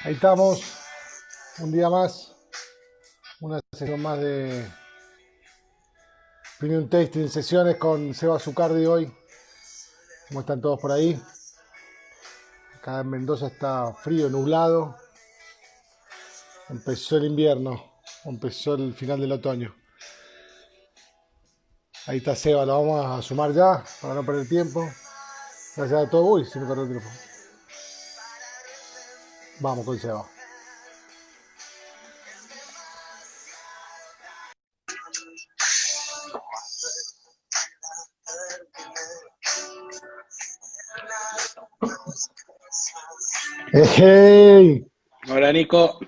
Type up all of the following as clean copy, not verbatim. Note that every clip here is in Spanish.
Ahí estamos, un día más, una sesión más de Premium Tasting sesiones con Seba Zucardi hoy. ¿Cómo están todos por ahí? Acá en Mendoza está frío, nublado. Empezó el invierno, empezó el final del otoño. Ahí está Seba, lo vamos a sumar ya para no perder tiempo. Gracias a todo. Uy, se me corrió el teléfono. Vamos con Seba. ¡Hey! Hola Nico,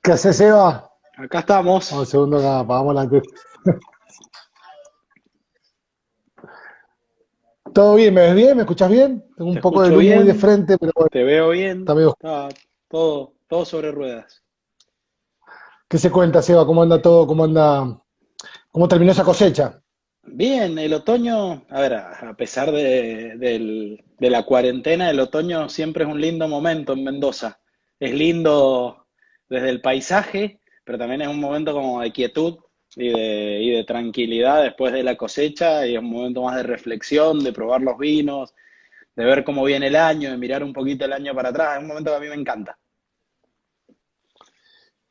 ¿Qué haces, Seba? acá estamos. Vamos, segundo acá, vamos adelante. ¿Todo bien? ¿Me ves bien? ¿Me escuchas bien? Tengo Te un poco de escucho luz muy de bien, frente, pero bueno, te veo bien, está medio. está todo sobre ruedas. ¿Qué se cuenta, Seba? ¿Cómo anda todo? ¿Cómo anda? ¿Cómo terminó esa cosecha? Bien, el otoño, a ver, a pesar de la cuarentena, el otoño siempre es un lindo momento en Mendoza. Es lindo desde el paisaje, pero también es un momento como de quietud y de tranquilidad después de la cosecha y es un momento más de reflexión, de probar los vinos, de ver cómo viene el año, de mirar un poquito el año para atrás. Es un momento que a mí me encanta.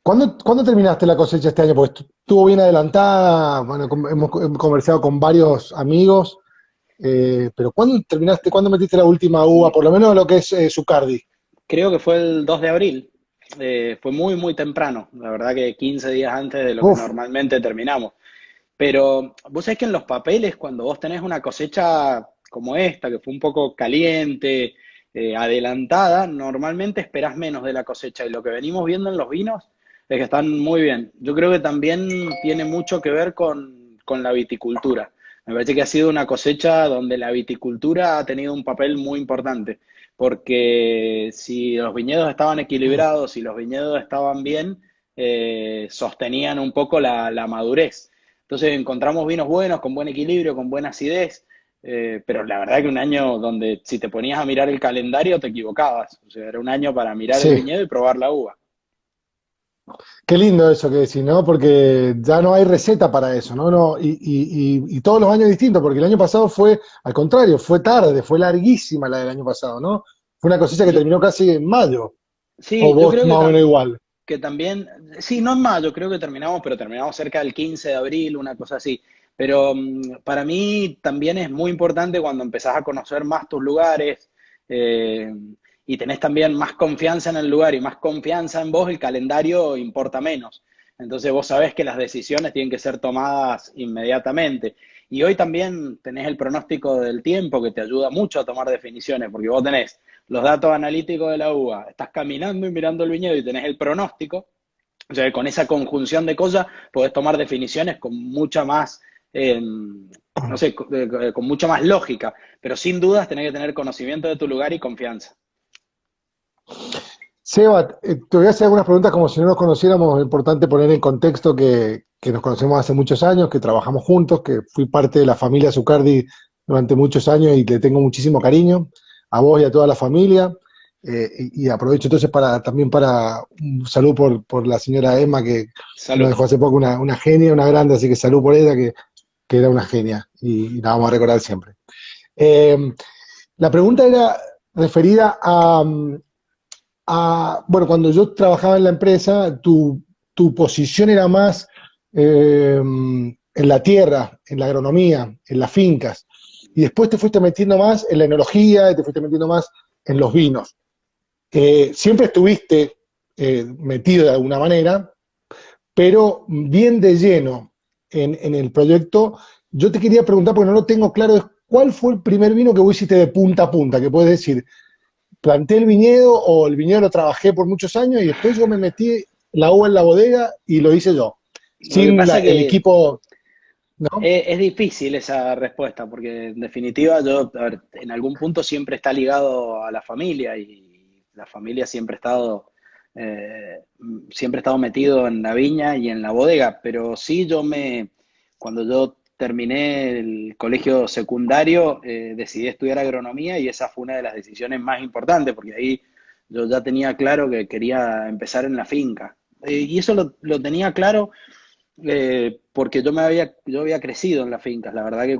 ¿Cuándo terminaste la cosecha este año? Porque estuvo bien adelantada. Bueno, hemos conversado con varios amigos, pero ¿cuándo terminaste? ¿Cuándo metiste la última uva? Por lo menos lo que es Zucardi. Creo que fue el 2 de abril. Fue muy temprano, la verdad que 15 días antes de lo que Uf, normalmente terminamos. Pero vos sabés que en los papeles, cuando vos tenés una cosecha como esta, que fue un poco caliente, adelantada, normalmente esperás menos de la cosecha. Y lo que venimos viendo en los vinos es que están muy bien. Yo creo que también tiene mucho que ver con la viticultura. Me parece que ha sido una cosecha donde la viticultura ha tenido un papel muy importante, porque si los viñedos estaban equilibrados, si los viñedos estaban bien, sostenían un poco la madurez. Entonces encontramos vinos buenos, con buen equilibrio, con buena acidez, pero la verdad que un año donde si te ponías a mirar el calendario te equivocabas. O sea, era un año para mirar el sí, viñedo y probar la uva. qué lindo eso que decís, ¿no? Porque ya no hay receta para eso, ¿no? Y todos los años distintos, porque el año pasado fue, al contrario, fue tarde, fue larguísima la del año pasado, ¿no? Fue una cosecha que Yo, terminó casi en mayo, o sí, yo vos creo más o menos igual. que también, sí, no en mayo, creo que terminamos, pero terminamos cerca del 15 de abril, una cosa así. Pero para mí también es muy importante cuando empezás a conocer más tus lugares eh, y tenés también más confianza en el lugar y más confianza en vos, el calendario importa menos. Entonces vos sabés que las decisiones tienen que ser tomadas inmediatamente. Y hoy también tenés el pronóstico del tiempo que te ayuda mucho a tomar definiciones, porque vos tenés los datos analíticos de la uva, estás caminando y mirando el viñedo y tenés el pronóstico, o sea, con esa conjunción de cosas podés tomar definiciones con mucha más, no sé, con mucha más lógica, pero sin dudas tenés que tener conocimiento de tu lugar y confianza. Seba, te voy a hacer algunas preguntas como si no nos conociéramos. Es importante poner en contexto que nos conocemos hace muchos años, que trabajamos juntos, que fui parte de la familia Zucardi durante muchos años y le tengo muchísimo cariño a vos y a toda la familia. Y aprovecho entonces también para un saludo por la señora Emma, que nos Salud. dejó hace poco una genia, una grande, así que salud por ella, que era una genia y la vamos a recordar siempre. Eh, la pregunta era referida bueno, cuando yo trabajaba en la empresa, tu posición era más en la tierra, en la agronomía, en las fincas. Y después te fuiste metiendo más en la enología y te fuiste metiendo más en los vinos. Siempre estuviste metido de alguna manera, pero bien de lleno en el proyecto. Yo te quería preguntar, porque no lo tengo claro, ¿cuál fue el primer vino que vos hiciste de punta a punta? Que puedes decir, planté el viñedo o el viñedo lo trabajé por muchos años y después yo me metí la uva en la bodega y lo hice yo, Lo que sin pasa el que equipo, ¿no? es difícil esa respuesta, porque en definitiva yo, a ver, en algún punto siempre está ligado a la familia y la familia eh, siempre ha estado metido en la viña y en la bodega, pero sí cuando yo terminé el colegio secundario, decidí estudiar agronomía y esa fue una de las decisiones más importantes, porque ahí yo ya tenía claro que quería empezar en la finca. Y eso lo tenía claro porque yo había crecido en las fincas. La verdad que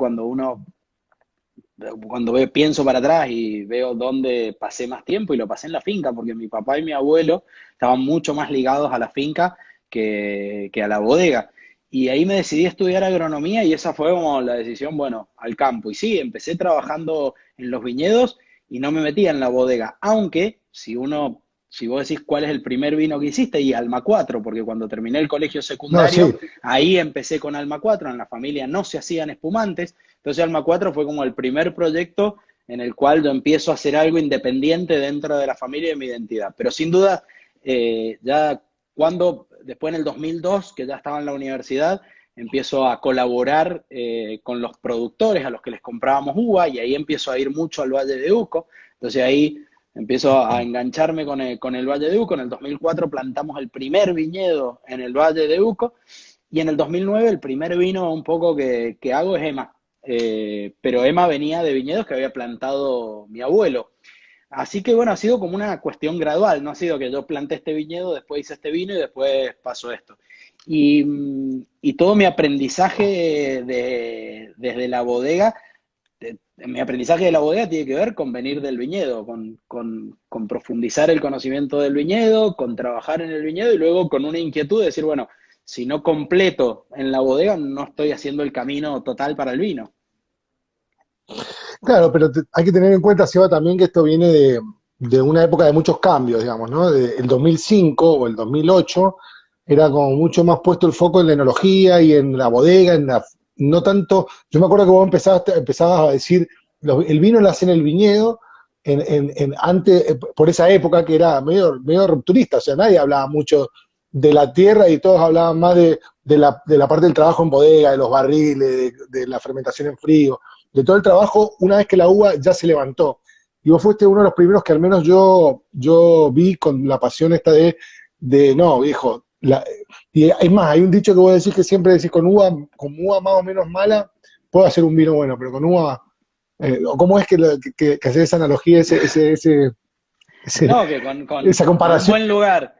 pienso para atrás y veo dónde pasé más tiempo, y lo pasé en la finca, porque mi papá y mi abuelo estaban mucho más ligados a la finca que a la bodega. Y ahí me decidí a estudiar agronomía, y esa fue como la decisión, bueno, al campo. Y sí, empecé trabajando en los viñedos y no me metía en la bodega, aunque si vos decís cuál es el primer vino que hiciste, y Alma 4, porque cuando terminé el colegio No, secundario, sí. ahí empecé con Alma 4. En la familia no se hacían espumantes, entonces Alma 4 fue como el primer proyecto en el cual yo empiezo a hacer algo independiente dentro de la familia y de mi identidad. Pero sin duda, después en el 2002, que ya estaba en la universidad, empiezo a colaborar con los productores a los que les comprábamos uva, y ahí empiezo a ir mucho al Valle de Uco. Entonces ahí empiezo a engancharme con el Valle de Uco. En el 2004 plantamos el primer viñedo en el Valle de Uco, y en el 2009 el primer vino un poco que hago es Emma. Pero Emma venía de viñedos que había plantado mi abuelo. Así que bueno, ha sido como una cuestión gradual, no ha sido que yo planté este viñedo, después hice este vino y después pasó esto. Y todo mi aprendizaje desde la bodega, mi aprendizaje de la bodega tiene que ver con venir del viñedo, con profundizar el conocimiento del viñedo, con trabajar en el viñedo, y luego con una inquietud de decir, bueno, si no completo en la bodega, no estoy haciendo el camino total para el vino. Claro, pero hay que tener en cuenta, Seba, también que esto viene de una época de muchos cambios, digamos, ¿no? El 2005 o el 2008 era como mucho más puesto el foco en la enología y en la bodega, no tanto, yo me acuerdo que vos empezabas a decir, el vino lo hace en el viñedo, antes, por esa época que era medio rupturista, o sea, nadie hablaba mucho de la tierra y todos hablaban más de la parte del trabajo en bodega, de los barriles, de la fermentación en frío, de todo el trabajo una vez que la uva ya se levantó. Y vos fuiste uno de los primeros que al menos yo vi con la pasión esta no, viejo. Y es más, hay un dicho que vos decís que siempre decís, con uva más o menos mala, puedo hacer un vino bueno, pero con uva, o cómo es que hacer esa analogía, No, que esa comparación.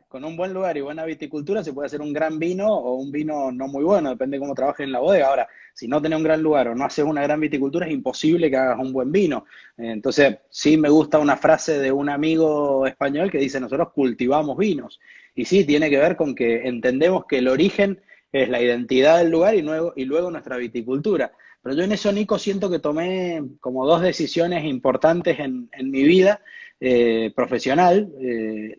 con un buen lugar y buena viticultura se puede hacer un gran vino o un vino no muy bueno, depende de cómo trabajes en la bodega. Ahora, si no tenés un gran lugar o no haces una gran viticultura, es imposible que hagas un buen vino. Entonces, sí me gusta una frase de un amigo español que dice, nosotros cultivamos vinos. Y sí, tiene que ver con que entendemos que el origen es la identidad del lugar, y luego nuestra viticultura. Pero yo en eso, Nico, siento que tomé como dos decisiones importantes en mi vida profesional.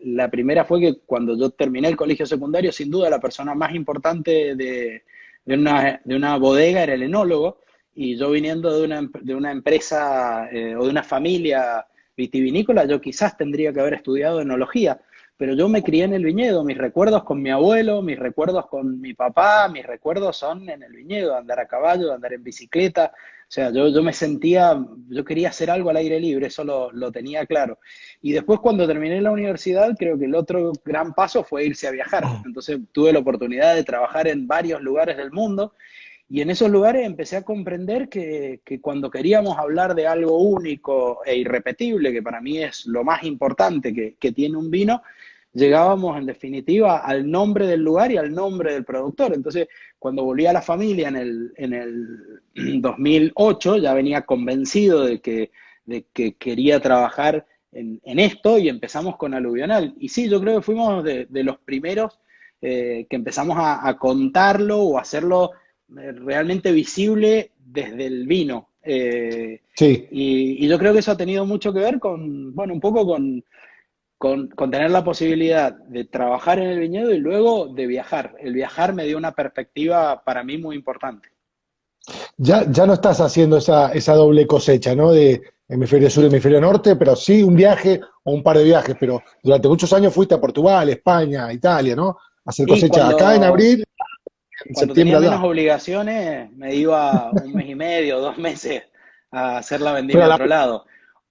La primera fue que cuando yo terminé el colegio secundario, sin duda la persona más importante de una bodega era el enólogo, y yo viniendo de una empresa o de una familia vitivinícola, yo quizás tendría que haber estudiado enología, pero yo me crié en el viñedo. Mis recuerdos con mi abuelo, mis recuerdos con mi papá, mis recuerdos son en el viñedo, de andar a caballo, de andar en bicicleta. O sea, yo me sentía, yo quería hacer algo al aire libre, eso lo tenía claro. Y después, cuando terminé la universidad, creo que el otro gran paso fue irse a viajar. Entonces tuve la oportunidad de trabajar en varios lugares del mundo, y en esos lugares empecé a comprender que cuando queríamos hablar de algo único e irrepetible, que para mí es lo más importante que tiene un vino, llegábamos en definitiva al nombre del lugar y al nombre del productor. Entonces, cuando volví a la familia en el 2008, ya venía convencido de que quería trabajar en esto, y empezamos con Aluvional. Y sí, yo creo que fuimos de los primeros que empezamos a contarlo o a hacerlo realmente visible desde el vino. Sí, Y yo creo que eso ha tenido mucho que ver con, bueno, un poco con tener la posibilidad de trabajar en el viñedo y luego de viajar. El viajar me dio una perspectiva para mí muy importante. ya no estás haciendo esa doble cosecha, ¿no? De hemisferio sur, hemisferio norte, pero sí un viaje o un par de viajes, pero durante muchos años fuiste a Portugal, España, Italia, ¿no? A hacer Y cosecha acá en cuando, abril, en cuando tenía septiembre menos allá. obligaciones, me iba un mes y medio, 2 meses a hacer la Pero vendimia a a la, otro lado.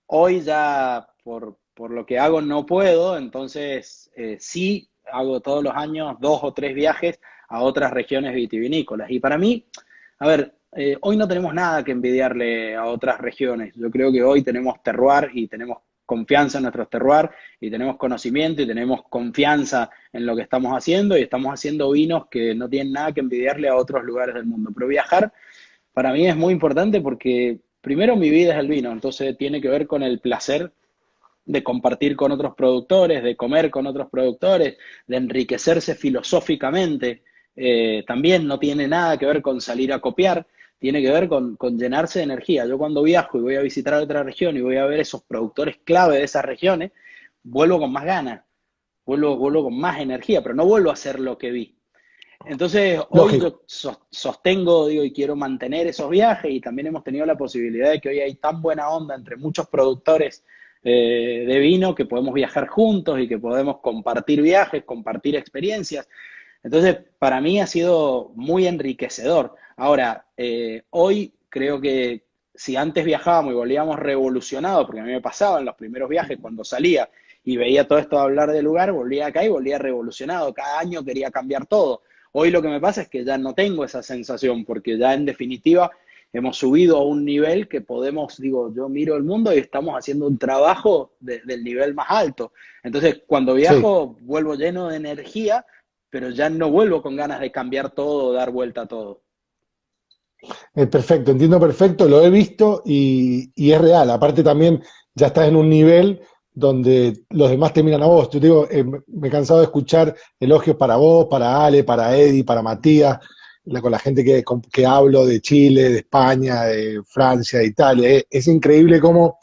Hoy ya por lo que hago no puedo, entonces sí hago todos los años 2 o 3 viajes a otras regiones vitivinícolas. Y para mí, a ver, hoy no tenemos nada que envidiarle a otras regiones. Yo creo que hoy tenemos terroir y tenemos confianza en nuestros terroirs y tenemos conocimiento y tenemos confianza en lo que estamos haciendo y estamos haciendo vinos que no tienen nada que envidiarle a otros lugares del mundo. Pero viajar para mí es muy importante porque primero mi vida es el vino, entonces tiene que ver con el placer de compartir con otros productores, de comer con otros productores, de enriquecerse filosóficamente. También no tiene nada que ver con salir a copiar, tiene que ver con llenarse de energía. Yo cuando viajo y voy a visitar otra región y voy a ver esos productores clave de esas regiones, vuelvo con más ganas, vuelvo con más energía, pero no vuelvo a hacer lo que vi. Entonces, hoy Lógico. yo sostengo, digo, y quiero mantener esos viajes y también hemos tenido la posibilidad de que hoy hay tan buena onda entre muchos productores de vino que podemos viajar juntos y que podemos compartir viajes, compartir experiencias. Entonces, para mí ha sido muy enriquecedor. Ahora, hoy creo que si antes viajábamos y volvíamos revolucionados, porque a mí me pasaba en los primeros viajes cuando salía y veía todo esto de hablar del lugar, volvía acá y volvía revolucionado. Cada año quería cambiar todo. Hoy lo que me pasa es que ya no tengo esa sensación, porque ya en definitiva hemos subido a un nivel que podemos, digo, yo miro el mundo y estamos haciendo un trabajo del nivel más alto. Entonces, cuando Sí. viajo, vuelvo lleno de energía, pero ya no vuelvo con ganas de cambiar todo, dar vuelta a todo. Perfecto, entiendo perfecto, lo he visto y es real. Aparte también ya estás en un nivel donde los demás te miran a vos. Yo te digo, me he cansado de escuchar elogios para vos, para Ale, para Eddie, para Matías, con la gente que hablo de Chile, de España, de Francia, de Italia. Es increíble cómo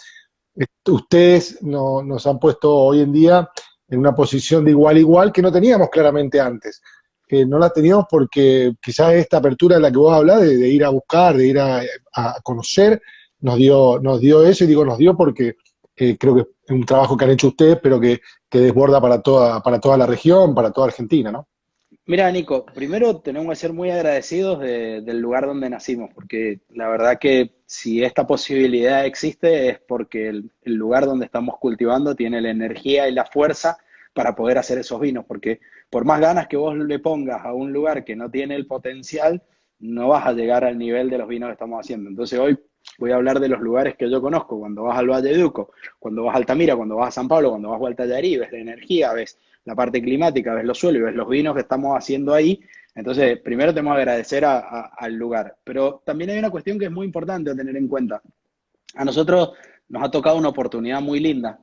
ustedes nos han puesto hoy en día en una posición de igual a igual que no teníamos claramente antes. Que no la teníamos porque quizás esta apertura de la que vos hablás, de ir a buscar, de ir a conocer, nos dio eso, y digo nos dio porque creo que es un trabajo que han hecho ustedes, pero que desborda para toda la región, para toda Argentina, ¿no? Mira, Nico, primero tenemos que ser muy agradecidos del lugar donde nacimos, porque la verdad que si esta posibilidad existe es porque el lugar donde estamos cultivando tiene la energía y la fuerza para poder hacer esos vinos, porque por más ganas que vos le pongas a un lugar que no tiene el potencial, no vas a llegar al nivel de los vinos que estamos haciendo. Entonces hoy voy a hablar de los lugares que yo conozco, cuando vas al Valle de Uco, cuando vas a Altamira, cuando vas a San Pablo, cuando vas a Gualtallarí, ves la energía, ves la parte climática, ves los suelos y ves los vinos que estamos haciendo ahí. Entonces, primero tenemos que agradecer al lugar. Pero también hay una cuestión que es muy importante a tener en cuenta. A nosotros nos ha tocado una oportunidad muy linda.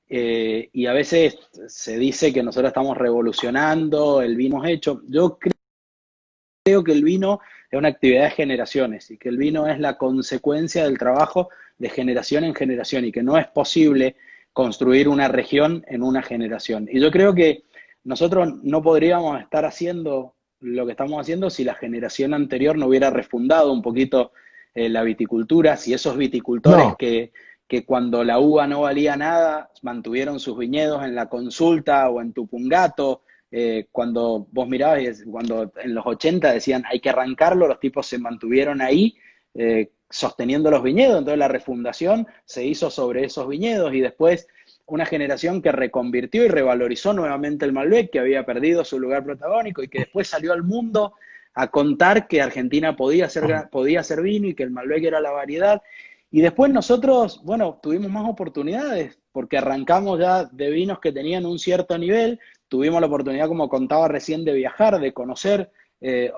Y a veces se dice que nosotros estamos revolucionando el vino hemos hecho. Yo creo que el vino es una actividad de generaciones y que el vino es la consecuencia del trabajo de generación en generación y que no es posible construir una región en una generación. Y yo creo que nosotros no podríamos estar haciendo lo que estamos haciendo si la generación anterior no hubiera refundado un poquito la viticultura, si esos viticultores No, que cuando la uva no valía nada mantuvieron sus viñedos en la Consulta o en Tupungato, cuando vos mirabas, cuando en los 80 decían hay que arrancarlo, los tipos se mantuvieron ahí sosteniendo los viñedos, entonces la refundación se hizo sobre esos viñedos y después una generación que reconvirtió y revalorizó nuevamente el Malbec, que había perdido su lugar protagónico y que después salió al mundo a contar que Argentina podía hacer vino y que el Malbec era la variedad. Y después nosotros, bueno, tuvimos más oportunidades porque arrancamos ya de vinos que tenían un cierto nivel, tuvimos la oportunidad, como contaba recién, de viajar, de conocer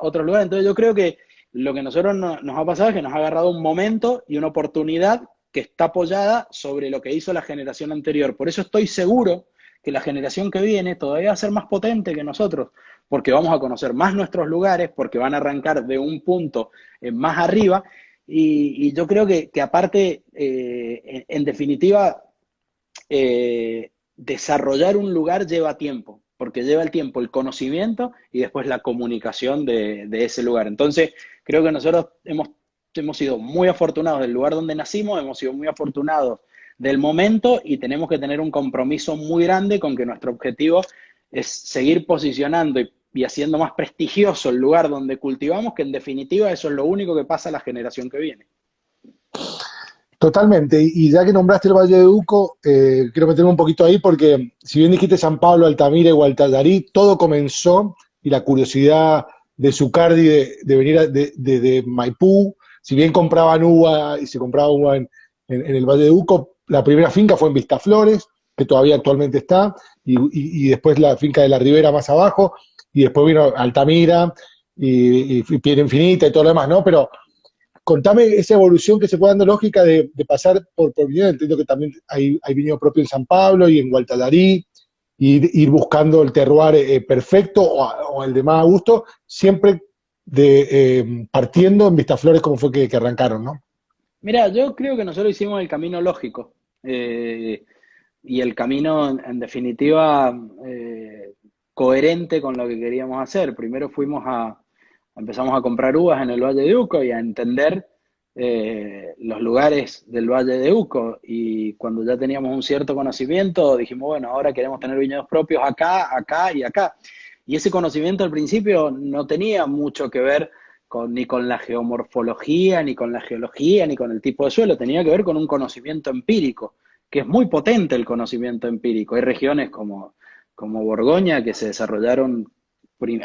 otros lugares. Entonces yo creo que lo que nosotros nos ha pasado es que nos ha agarrado un momento y una oportunidad que está apoyada sobre lo que hizo la generación anterior. Por eso estoy seguro que la generación que viene todavía va a ser más potente que nosotros, porque vamos a conocer más nuestros lugares, porque van a arrancar de un punto más arriba. Y yo creo que aparte, en definitiva, desarrollar un lugar lleva tiempo, porque lleva el tiempo el conocimiento y después la comunicación de ese lugar. Entonces, creo que nosotros hemos sido muy afortunados del lugar donde nacimos, hemos sido muy afortunados del momento y tenemos que tener un compromiso muy grande con que nuestro objetivo es seguir posicionando y haciendo más prestigioso el lugar donde cultivamos, que en definitiva eso es lo único que pasa a la generación que viene. totalmente. Y ya que nombraste el Valle de Uco, quiero meterme un poquito ahí porque si bien dijiste San Pablo, Altamira y Gualtallarí, todo comenzó y la curiosidad de Zucardi de venir de Maipú, si bien compraban uva y se compraba uva en el Valle de Uco, la primera finca fue en Vistaflores, que todavía actualmente está, y después la finca de la Ribera más abajo, y después vino Altamira, y Piedra Infinita y todo lo demás, ¿no? Pero contame esa evolución que se fue dando lógica de pasar por viñedo. Entiendo que también hay viñedo propio en San Pablo y en Gualtalarí, y ir buscando el terroir perfecto o el de más a gusto, siempre partiendo en Vistaflores como fue que arrancaron, ¿no? Mira, yo creo que nosotros hicimos el camino lógico. eh, y el camino, en definitiva, coherente con lo que queríamos hacer. Primero empezamos a comprar uvas en el Valle de Uco y a entender los lugares del Valle de Uco. Y cuando ya teníamos un cierto conocimiento, dijimos, bueno, ahora queremos tener viñedos propios acá, acá y acá. Y ese conocimiento al principio no tenía mucho que ver ni con la geomorfología, ni con la geología, ni con el tipo de suelo, tenía que ver con un conocimiento empírico, que es muy potente el conocimiento empírico. Hay regiones como Borgoña que se desarrollaron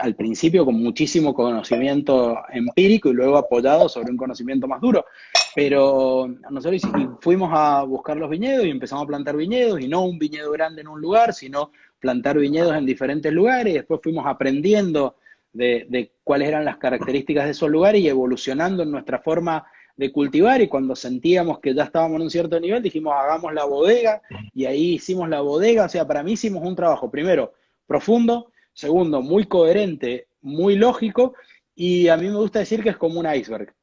al principio con muchísimo conocimiento empírico y luego apoyado sobre un conocimiento más duro. Pero nosotros fuimos a buscar los viñedos y empezamos a plantar viñedos, y no un viñedo grande en un lugar, sino plantar viñedos en diferentes lugares, y después fuimos aprendiendo de cuáles eran las características de esos lugares y evolucionando en nuestra forma de cultivar. Y cuando sentíamos que ya estábamos en un cierto nivel, dijimos, hagamos la bodega, y ahí hicimos la bodega. O sea, para mí hicimos un trabajo, primero, profundo, segundo, muy coherente, muy lógico, y a mí me gusta decir que es como un iceberg.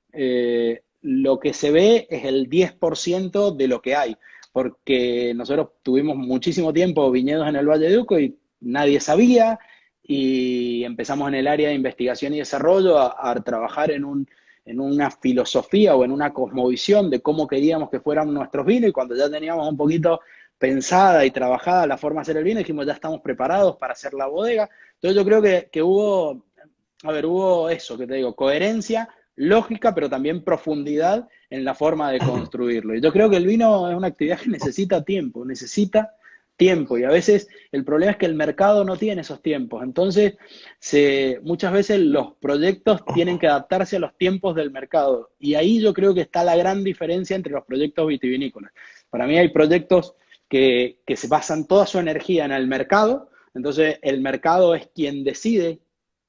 Lo que se ve es el 10% de lo que hay, porque nosotros tuvimos muchísimo tiempo viñedos en el Valle de Uco y nadie sabía, y empezamos en el área de investigación y desarrollo a trabajar en una filosofía o en una cosmovisión de cómo queríamos que fueran nuestros vinos, y cuando ya teníamos un poquito pensada y trabajada la forma de hacer el vino, dijimos, ya estamos preparados para hacer la bodega. Entonces yo creo que hubo eso, que te digo, coherencia, lógica, pero también profundidad en la forma de construirlo. Y yo creo que el vino es una actividad que necesita tiempo, y a veces el problema es que el mercado no tiene esos tiempos. Entonces, muchas veces los proyectos tienen que adaptarse a los tiempos del mercado, y ahí yo creo que está la gran diferencia entre los proyectos vitivinícolas. Para mí hay proyectos que se basan toda su energía en el mercado, entonces el mercado es quien decide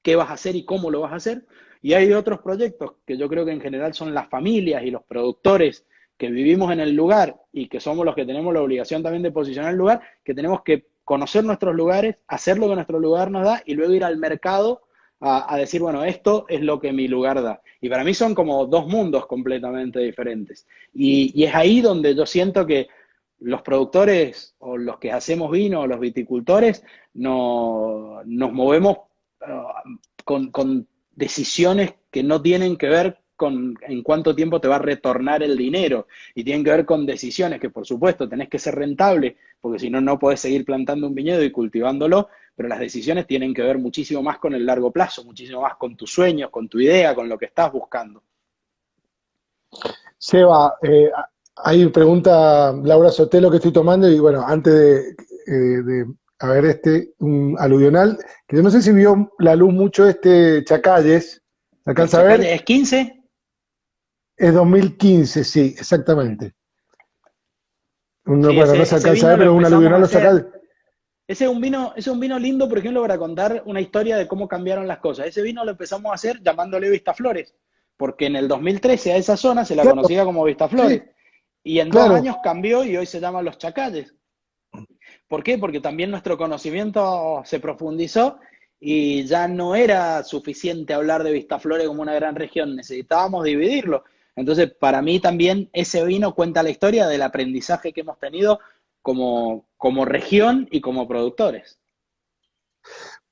qué vas a hacer y cómo lo vas a hacer. Y hay otros proyectos que yo creo que en general son las familias y los productores que vivimos en el lugar y que somos los que tenemos la obligación también de posicionar el lugar, que tenemos que conocer nuestros lugares, hacer lo que nuestro lugar nos da, y luego ir al mercado a decir, bueno, esto es lo que mi lugar da. Y para mí son como dos mundos completamente diferentes. Y es ahí donde yo siento que los productores o los que hacemos vino o los viticultores nos movemos con decisiones que no tienen que ver con en cuánto tiempo te va a retornar el dinero, y tienen que ver con decisiones que, por supuesto, tenés que ser rentable, porque si no, no podés seguir plantando un viñedo y cultivándolo, pero las decisiones tienen que ver muchísimo más con el largo plazo, muchísimo más con tus sueños, con tu idea, con lo que estás buscando. Seba, ahí pregunta Laura Sotelo que estoy tomando, y bueno, antes a ver, un aluvional, que yo no sé si vio la luz mucho Chacalles, ¿se ¿El alcanza a ver? Chacalle es 15? Es 2015, sí, exactamente. Sí, Bueno, no se ese alcanza a vino ver, lo pero un empezamos a aluvional los hacer. Chacalles. Ese es un vino lindo, por ejemplo, para contar una historia de cómo cambiaron las cosas. Ese vino lo empezamos a hacer llamándole Vistaflores, porque en el 2013 a esa zona se la Claro, conocía como Vistaflores, sí, y en 2 años claro. cambió y hoy se llama Los Chacalles. ¿Por qué? Porque también nuestro conocimiento se profundizó, y ya no era suficiente hablar de Vistaflores como una gran región, necesitábamos dividirlo. Entonces, para mí también ese vino cuenta la historia del aprendizaje que hemos tenido como región y como productores.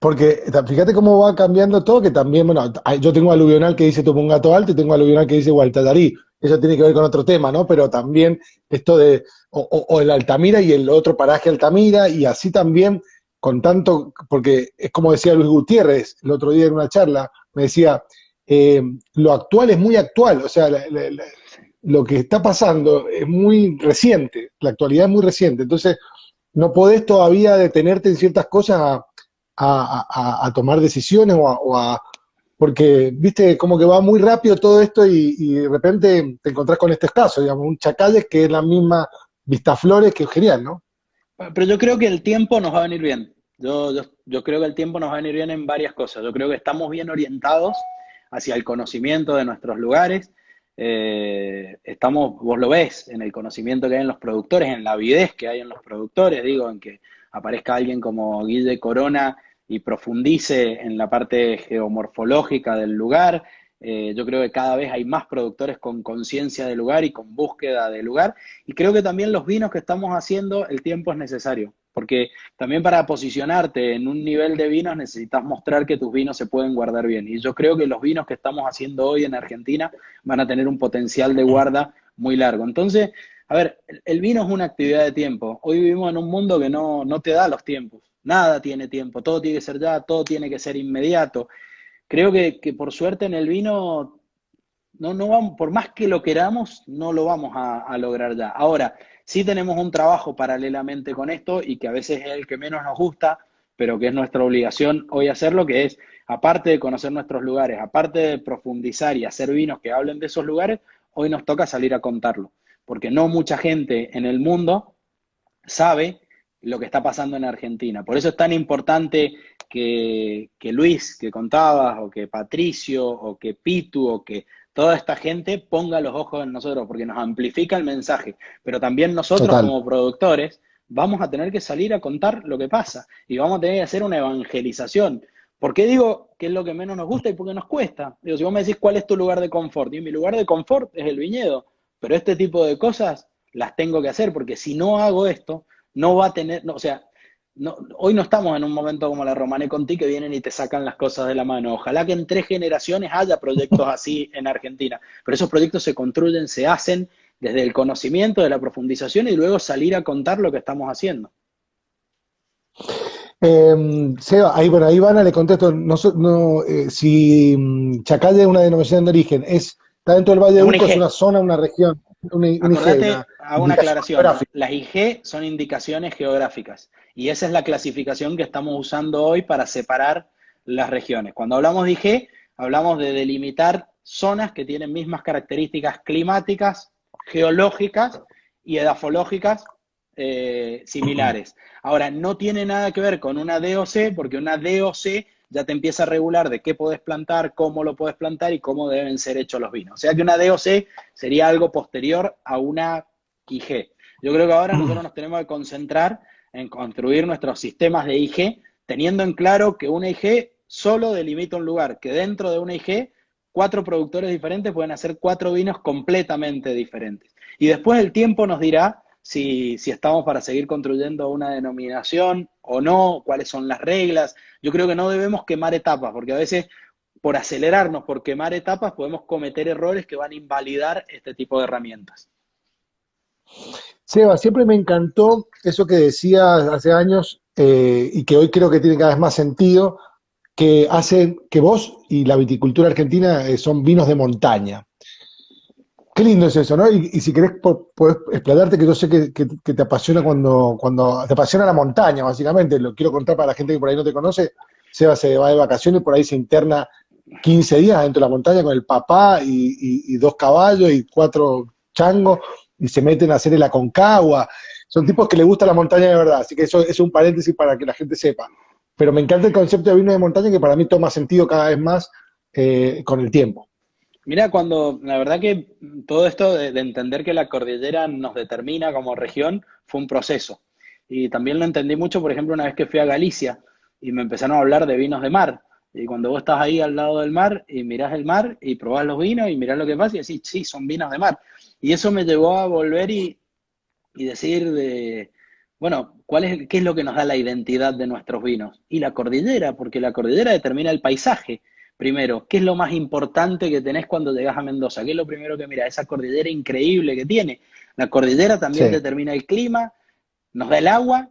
Porque fíjate cómo va cambiando todo, que también, bueno, yo tengo aluvional que dice Tupungato Alto y tengo aluvional que dice Gualtadarí. Eso tiene que ver con otro tema, ¿no? Pero también esto o el Altamira y el otro paraje Altamira, y así también con tanto, porque es como decía Luis Gutiérrez el otro día en una charla, me decía, lo actual es muy actual, o sea, lo que está pasando es muy reciente, la actualidad es muy reciente, entonces no podés todavía detenerte en ciertas cosas a tomar decisiones porque, viste, como que va muy rápido todo esto, y de repente te encontrás con este caso, digamos, un Chacalles que es la misma Vistaflores, que es genial, ¿no? Pero yo creo que el tiempo nos va a venir bien. Yo creo que el tiempo nos va a venir bien en varias cosas. Yo creo que estamos bien orientados hacia el conocimiento de nuestros lugares. Vos lo ves en el conocimiento que hay en los productores, en la avidez que hay en los productores, digo, en que aparezca alguien como Guille Corona y profundice en la parte geomorfológica del lugar. Yo creo que cada vez hay más productores con conciencia del lugar y con búsqueda del lugar. Y creo que también los vinos que estamos haciendo, el tiempo es necesario, porque también para posicionarte en un nivel de vinos necesitas mostrar que tus vinos se pueden guardar bien. Y yo creo que los vinos que estamos haciendo hoy en Argentina van a tener un potencial de guarda muy largo. Entonces, a ver, el vino es una actividad de tiempo. Hoy vivimos en un mundo que no te da los tiempos. Nada tiene tiempo, todo tiene que ser ya, todo tiene que ser inmediato. Creo que por suerte en el vino no vamos, por más que lo queramos, no lo vamos a lograr ya. Ahora, sí tenemos un trabajo paralelamente con esto y que a veces es el que menos nos gusta, pero que es nuestra obligación hoy hacerlo, que es, aparte de conocer nuestros lugares, aparte de profundizar y hacer vinos que hablen de esos lugares, hoy nos toca salir a contarlo, porque no mucha gente en el mundo sabe lo que está pasando en Argentina. Por eso es tan importante que Luis, que contabas, o que Patricio, o que Pitu, o que toda esta gente ponga los ojos en nosotros, porque nos amplifica el mensaje. Pero también nosotros Total. como productores vamos a tener que salir a contar lo que pasa y vamos a tener que hacer una evangelización. ¿Por qué digo que es lo que menos nos gusta y por qué nos cuesta? Digo, si vos me decís cuál es tu lugar de confort, y mi lugar de confort es el viñedo, pero este tipo de cosas las tengo que hacer, porque si no hago esto, no va a tener, no, o sea, hoy no estamos en un momento como la Romané Conti que vienen y te sacan las cosas de la mano. Ojalá que en 3 generaciones haya proyectos así en Argentina, pero esos proyectos se construyen, se hacen desde el conocimiento, de la profundización y luego salir a contar lo que estamos haciendo. Seba, ahí, bueno, ahí Ivana le contesto, no, si Chacal es una denominación de origen, está dentro del Valle de Es un Uco, es IG. una zona, una región, una IG, una Acordate, hago una indicación aclaración. geográfica. Las IG son indicaciones geográficas y esa es la clasificación que estamos usando hoy para separar las regiones. Cuando hablamos de IG, hablamos de delimitar zonas que tienen mismas características climáticas, geológicas y edafológicas similares. Ahora, no tiene nada que ver con una DOC, porque una DOC ya te empieza a regular de qué podés plantar, cómo lo podés plantar y cómo deben ser hechos los vinos. O sea que una DOC sería algo posterior a una IG. Yo creo que ahora nosotros nos tenemos que concentrar en construir nuestros sistemas de IG, teniendo en claro que una IG solo delimita un lugar, que dentro de una IG 4 productores diferentes pueden hacer 4 vinos completamente diferentes. Y después el tiempo nos dirá si estamos para seguir construyendo una denominación o no, cuáles son las reglas. Yo creo que no debemos quemar etapas, porque a veces por acelerarnos, por quemar etapas, podemos cometer errores que van a invalidar este tipo de herramientas. Seba, siempre me encantó eso que decías hace años y que hoy creo que tiene cada vez más sentido, que hace que vos y la viticultura argentina son vinos de montaña. Qué lindo es eso, ¿no? Y si querés, podés explayarte, que yo sé que te apasiona cuando te apasiona la montaña, básicamente. Lo quiero contar para la gente que por ahí no te conoce. Seba se va de vacaciones y por ahí se interna 15 días dentro de la montaña con el papá y 2 caballos y 4 changos y se meten a hacer el Aconcagua. Son tipos que les gusta la montaña de verdad, así que eso es un paréntesis para que la gente sepa. Pero me encanta el concepto de vino de montaña que para mí toma sentido cada vez más con el tiempo. Mira, la verdad que todo esto de entender que la cordillera nos determina como región fue un proceso. Y también lo entendí mucho, por ejemplo, una vez que fui a Galicia y me empezaron a hablar de vinos de mar. Y cuando vos estás ahí al lado del mar y mirás el mar y probás los vinos y mirás lo que pasa y decís, sí, son vinos de mar. Y eso me llevó a volver y decir bueno, qué es lo que nos da la identidad de nuestros vinos? Y la cordillera, porque la cordillera determina el paisaje. Primero, ¿qué es lo más importante que tenés cuando llegás a Mendoza? ¿Qué es lo primero que mirás? Esa cordillera increíble que tiene. La cordillera también Sí. determina el clima, nos da el agua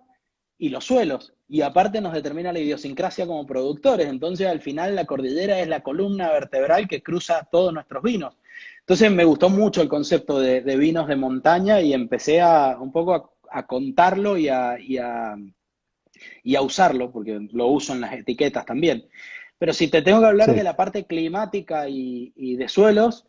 y los suelos. Y aparte nos determina la idiosincrasia como productores. Entonces, al final, la cordillera es la columna vertebral que cruza todos nuestros vinos. Entonces, me gustó mucho el concepto de vinos de montaña y empecé un poco a contarlo y a usarlo, porque lo uso en las etiquetas también. Pero si te tengo que hablar de Sí. la parte climática y de suelos,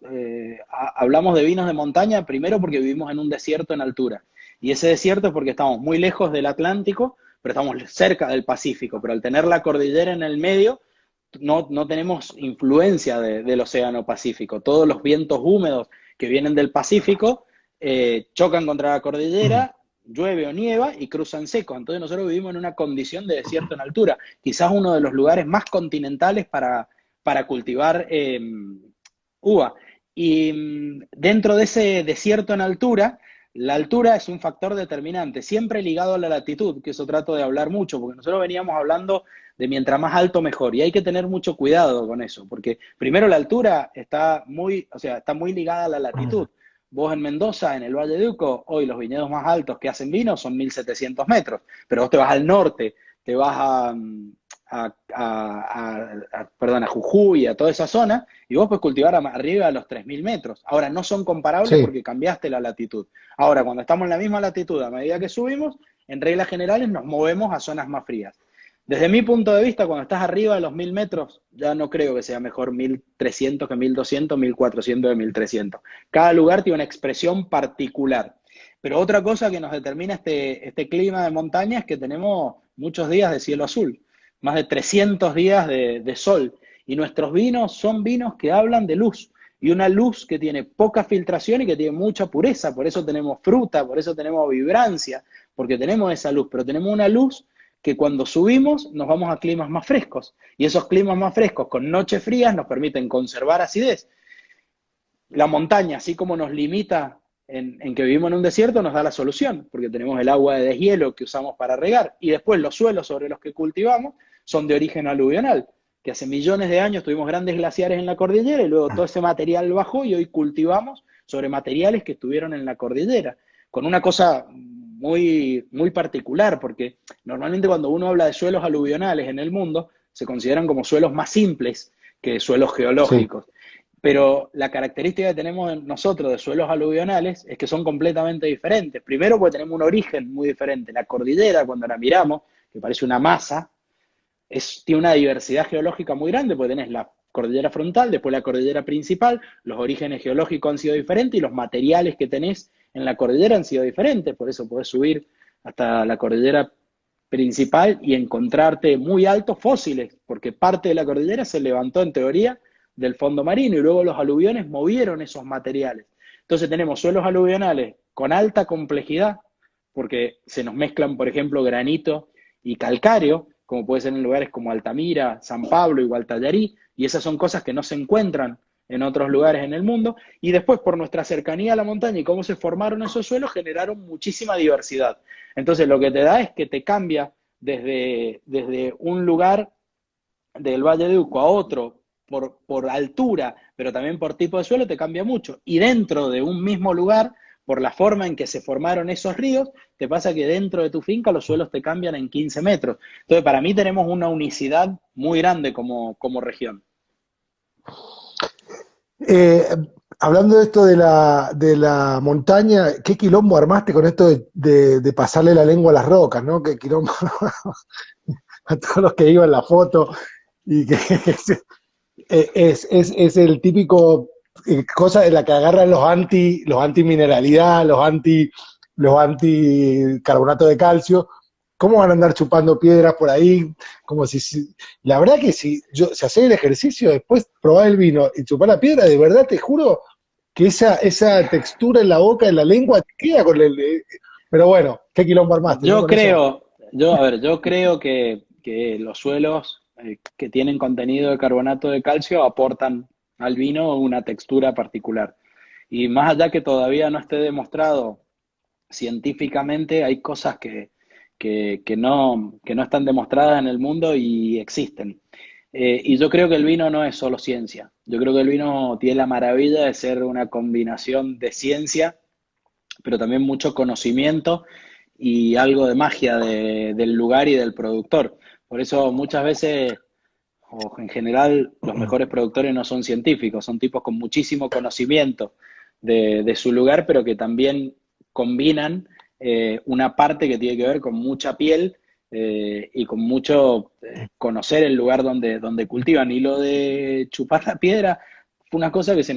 hablamos de vinos de montaña, primero porque vivimos en un desierto en altura. Y ese desierto es porque estamos muy lejos del Atlántico, pero estamos cerca del Pacífico. Pero al tener la cordillera en el medio, no tenemos influencia del Océano Pacífico. Todos los vientos húmedos que vienen del Pacífico chocan contra la cordillera, llueve o nieva y cruzan seco. Entonces nosotros vivimos en una condición de desierto en altura, quizás uno de los lugares más continentales para cultivar uva. Y dentro de ese desierto en altura, la altura es un factor determinante, siempre ligado a la latitud, que eso trato de hablar mucho, porque nosotros veníamos hablando de mientras más alto mejor, y hay que tener mucho cuidado con eso, porque primero la altura está muy, o sea, está muy ligada a la latitud. Vos en Mendoza, en el Valle de Uco, hoy los viñedos más altos que hacen vino son 1.700 metros, pero vos te vas al norte, te vas a Jujuy, a toda esa zona, y vos puedes cultivar arriba de los 3.000 metros. Ahora, no son comparables Sí. porque cambiaste la latitud. Ahora, cuando estamos en la misma latitud, a medida que subimos, en reglas generales nos movemos a zonas más frías. Desde mi punto de vista, cuando estás arriba de los 1.000 metros, ya no creo que sea mejor 1.300 que 1.200, 1.400 que 1.300. Cada lugar tiene una expresión particular. Pero otra cosa que nos determina este clima de montaña es que tenemos muchos días de cielo azul, más de 300 días de sol. Y nuestros vinos son vinos que hablan de luz. Y una luz que tiene poca filtración y que tiene mucha pureza. Por eso tenemos fruta, por eso tenemos vibrancia, porque tenemos esa luz. Pero tenemos una luz que cuando subimos nos vamos a climas más frescos. Y esos climas más frescos con noches frías nos permiten conservar acidez. La montaña, así como nos limita en que vivimos en un desierto, nos da la solución, porque tenemos el agua de deshielo que usamos para regar. Y después los suelos sobre los que cultivamos son de origen aluvional, que hace millones de años tuvimos grandes glaciares en la cordillera y luego todo ese material bajó y hoy cultivamos sobre materiales que estuvieron en la cordillera, con una cosa muy particular, porque normalmente cuando uno habla de suelos aluvionales en el mundo, se consideran como suelos más simples que suelos Sí. geológicos. Pero la característica que tenemos nosotros de suelos aluvionales es que son completamente diferentes. Primero porque tenemos un origen muy diferente. La cordillera, cuando la miramos, que parece una masa, tiene una diversidad geológica muy grande, porque tenés la cordillera frontal, después la cordillera principal, los orígenes geológicos han sido diferentes y los materiales que tenés en la cordillera han sido diferentes, por eso podés subir hasta la cordillera principal y encontrarte muy altos fósiles, porque parte de la cordillera se levantó en teoría del fondo marino y luego los aluviones movieron esos materiales. Entonces tenemos suelos aluvionales con alta complejidad, porque se nos mezclan, por ejemplo, granito y calcáreo, como puede ser en lugares como Altamira, San Pablo y Gualtallarí, y esas son cosas que no se encuentran en otros lugares en el mundo, y después por nuestra cercanía a la montaña y cómo se formaron esos suelos, generaron muchísima diversidad. Entonces lo que te da es que te cambia desde un lugar del Valle de Uco a otro por altura, pero también por tipo de suelo, te cambia mucho. Y dentro de un mismo lugar, por la forma en que se formaron esos ríos, te pasa que dentro de tu finca los suelos te cambian en 15 metros. Entonces, para mí tenemos una unicidad muy grande como región. Eh, Hablando de esto de la montaña, ¿qué quilombo armaste con esto de pasarle la lengua a las rocas, ¿no? ¿Qué quilombo a todos los que iban en la foto? Y que es el típico cosa de la que agarran los anti-mineralidad, los anti-carbonato de calcio. ¿Cómo van a andar chupando piedras por ahí? Como la verdad que si haces el ejercicio, después probar el vino y chupar la piedra, de verdad te juro que esa textura en la boca, en la lengua, te queda con pero bueno, ¿qué quilombo armaste, no? Yo Con eso. creo, a ver, yo creo que los suelos que tienen contenido de carbonato de calcio aportan al vino una textura particular. Y más allá que todavía no esté demostrado científicamente, hay cosas que no están demostradas en el mundo y existen. Y yo creo que el vino no es solo ciencia. Yo creo que el vino tiene la maravilla de ser una combinación de ciencia, pero también mucho conocimiento y algo de magia del lugar y del productor. Por eso muchas veces, o en general, los mejores productores no son científicos, son tipos con muchísimo conocimiento de su lugar, pero que también combinan una parte que tiene que ver con mucha piel y con mucho conocer el lugar donde cultivan. Y lo de chupar la piedra fue una cosa que se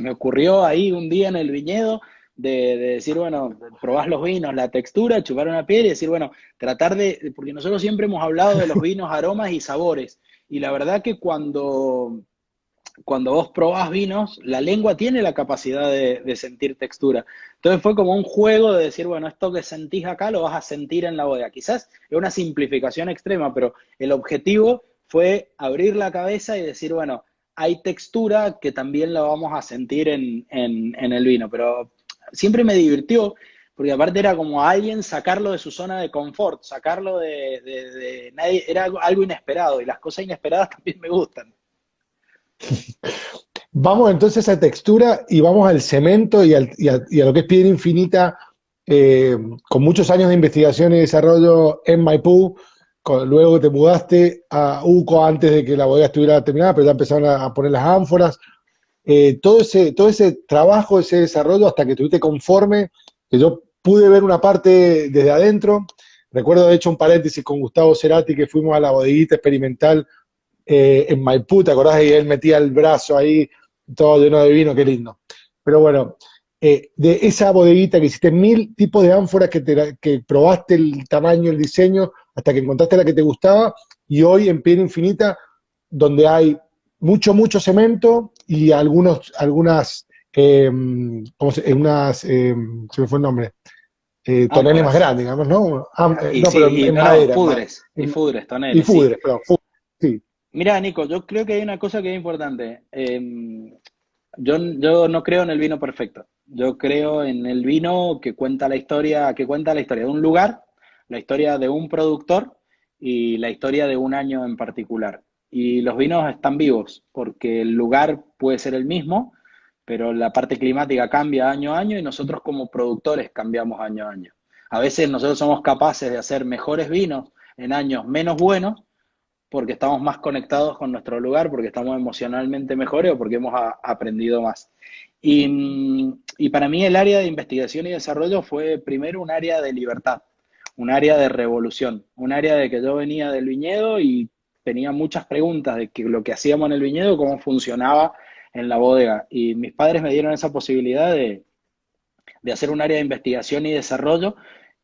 me ocurrió ahí un día en el viñedo, de decir, bueno, probás los vinos, la textura, chupar una piedra y decir, bueno, tratar porque nosotros siempre hemos hablado de los vinos, aromas y sabores. Y la verdad que cuando vos probás vinos, la lengua tiene la capacidad de sentir textura. Entonces fue como un juego de decir, bueno, esto que sentís acá lo vas a sentir en la bodega. Quizás es una simplificación extrema, pero el objetivo fue abrir la cabeza y decir, bueno, hay textura que también la vamos a sentir en el vino. Pero siempre me divirtió, porque aparte era como a alguien sacarlo de su zona de confort, sacarlo de nadie, era algo inesperado, y las cosas inesperadas también me gustan. Vamos entonces a textura y vamos al cemento y a lo que es piedra infinita, eh, con muchos años de investigación y desarrollo en Maipú, luego que te mudaste a Uco antes de que la bodega estuviera terminada, pero ya empezaron a poner las ánforas. Todo ese trabajo, ese desarrollo, hasta que estuviste conforme, que yo pude ver una parte desde adentro. Recuerdo, de hecho, un paréntesis con Gustavo Cerati, que fuimos a la bodeguita experimental en Maipú, ¿te acordás? Y él metía el brazo ahí, todo lleno de vino, qué lindo. Pero bueno, de esa bodeguita que hiciste 1000 tipos de ánforas que probaste el tamaño, el diseño, hasta que encontraste la que te gustaba, y hoy en Piedra Infinita, donde hay mucho cemento y algunas, se me fue el nombre, toneles más Ánforas. grandes, digamos, ¿no? Y No, pero sí, en perdón, madera, Fudres, y en- Fudres, y toneles, sí. fudres, perdón, sí. Mira, Nico, yo creo que hay una cosa que es importante. Yo no creo en el vino perfecto. Yo creo en el vino que cuenta la historia de un lugar, la historia de un productor y la historia de un año en particular. Y los vinos están vivos porque el lugar puede ser el mismo, pero la parte climática cambia año a año y nosotros como productores cambiamos año a año. A veces nosotros somos capaces de hacer mejores vinos en años menos buenos porque estamos más conectados con nuestro lugar, porque estamos emocionalmente mejores o porque hemos aprendido más. Y para mí el área de investigación y desarrollo fue primero un área de libertad, un área de revolución, un área de que yo venía del viñedo y tenía muchas preguntas de lo que hacíamos en el viñedo, cómo funcionaba en la bodega. Y mis padres me dieron esa posibilidad de hacer un área de investigación y desarrollo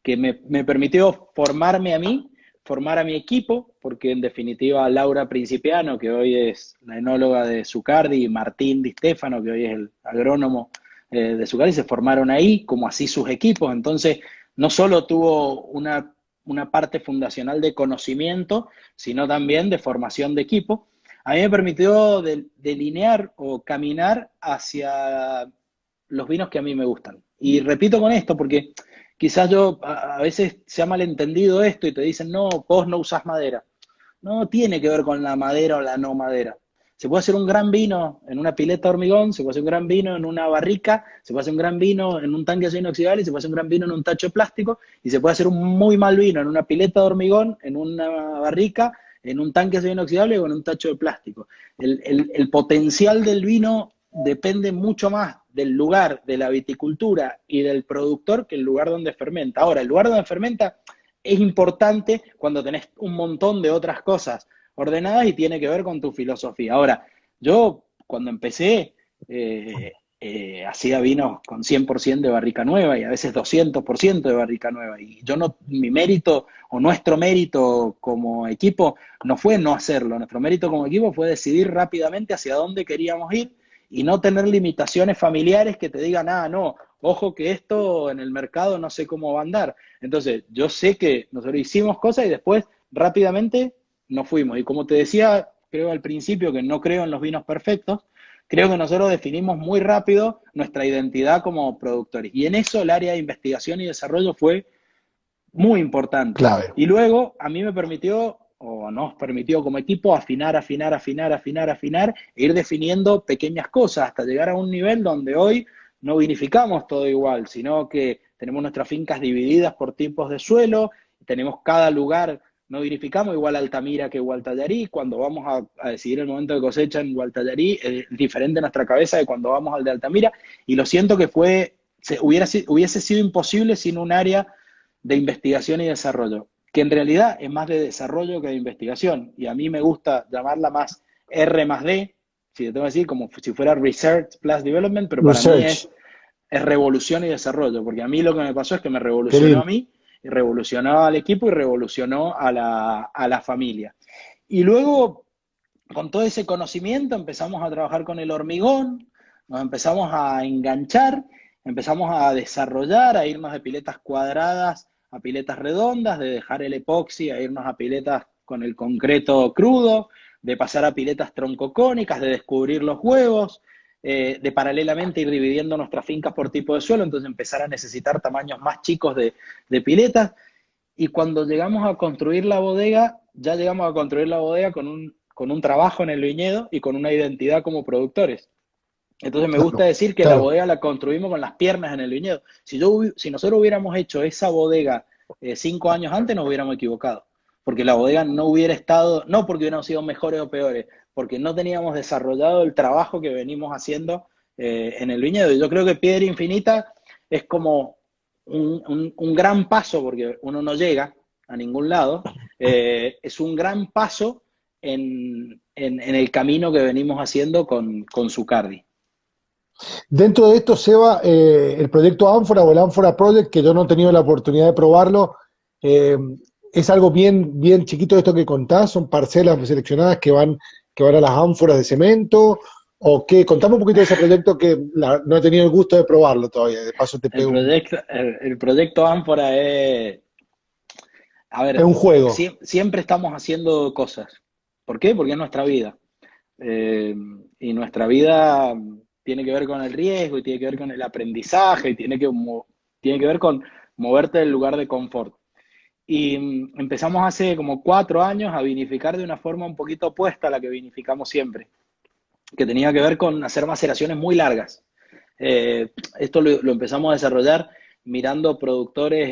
que me permitió formarme a mí, formar a mi equipo, porque en definitiva Laura Principiano, que hoy es la enóloga de Zucardi, y Martín Di Stefano, que hoy es el agrónomo de Zucardi, se formaron ahí, como así sus equipos. Entonces, no solo tuvo una parte fundacional de conocimiento, sino también de formación de equipo. A mí me permitió delinear o caminar hacia los vinos que a mí me gustan. Y repito con esto, porque quizás a veces se ha malentendido esto y te dicen, no, vos no usás madera. No tiene que ver con la madera o la no madera. Se puede hacer un gran vino en una pileta de hormigón, se puede hacer un gran vino en una barrica, se puede hacer un gran vino en un tanque de acero inoxidable, se puede hacer un gran vino en un tacho de plástico y se puede hacer un muy mal vino en una pileta de hormigón, en una barrica, en un tanque de acero inoxidable o en un tacho de plástico. El potencial del vino depende mucho más del lugar, de la viticultura y del productor que el lugar donde fermenta. Ahora, el lugar donde fermenta es importante cuando tenés un montón de otras cosas ordenadas y tiene que ver con tu filosofía. Ahora, yo cuando empecé hacía vinos con 100% de barrica nueva y a veces 200% de barrica nueva. Y yo no, mi mérito o nuestro mérito como equipo no fue no hacerlo, nuestro mérito como equipo fue decidir rápidamente hacia dónde queríamos ir y no tener limitaciones familiares que te digan, ah, no, ojo que esto en el mercado no sé cómo va a andar. Entonces, yo sé que nosotros hicimos cosas y después rápidamente nos fuimos. Y como te decía, creo al principio que no creo en los vinos perfectos, creo que nosotros definimos muy rápido nuestra identidad como productores. Y en eso el área de investigación y desarrollo fue muy importante. Clave. Y luego a mí me permitió, o nos permitió como equipo, afinar, e ir definiendo pequeñas cosas hasta llegar a un nivel donde hoy no vinificamos todo igual, sino que tenemos nuestras fincas divididas por tipos de suelo, tenemos cada lugar, no vinificamos igual Altamira que Gualtallarí, cuando vamos a decidir el momento de cosecha en Gualtallarí es diferente en nuestra cabeza de cuando vamos al de Altamira, y lo siento que hubiese sido imposible sin un área de investigación y desarrollo, que en realidad es más de desarrollo que de investigación. Y a mí me gusta llamarla más R más D, si te tengo que decir, como si fuera Research plus Development, pero para mí es Research. es revolución y desarrollo, porque a mí lo que me pasó es que me Qué revolucionó a lindo. mí, y revolucionó al equipo y revolucionó a la familia. Y luego, con todo ese conocimiento, empezamos a trabajar con el hormigón, nos empezamos a enganchar, empezamos a desarrollar, a irnos de piletas cuadradas a piletas redondas, de dejar el epoxi a irnos a piletas con el concreto crudo, de pasar a piletas troncocónicas, de descubrir los huevos, de paralelamente ir dividiendo nuestras fincas por tipo de suelo, entonces empezar a necesitar tamaños más chicos de piletas. Y cuando llegamos a construir la bodega, ya llegamos a construir la bodega con un trabajo en el viñedo y con una identidad como productores. Entonces me gusta Claro, decir que la claro. bodega la construimos con las piernas en el viñedo. Si nosotros hubiéramos hecho esa bodega 5 años antes, nos hubiéramos equivocado. Porque la bodega no hubiera estado, no porque hubiéramos sido mejores o peores, porque no teníamos desarrollado el trabajo que venimos haciendo en el viñedo. Y yo creo que Piedra Infinita es como un gran paso, porque uno no llega a ningún lado, es un gran paso en el camino que venimos haciendo con Zucardi. Dentro de esto, Seba, el proyecto Ánfora o el Ánfora Project, que yo no he tenido la oportunidad de probarlo, eh, es algo bien, bien chiquito esto que contás, son parcelas seleccionadas que van a las ánforas de cemento, o qué, contame un poquito de ese proyecto que no he tenido el gusto de probarlo todavía, de paso te pego El proyecto Ánfora a es ver, un juego. siempre estamos haciendo cosas. ¿Por qué? Porque es nuestra vida. Eh, y nuestra vida tiene que ver con el riesgo y tiene que ver con el aprendizaje y tiene que ver con moverte del lugar de confort. Y empezamos hace como 4 años a vinificar de una forma un poquito opuesta a la que vinificamos siempre, que tenía que ver con hacer maceraciones muy largas. Esto lo empezamos a desarrollar mirando productores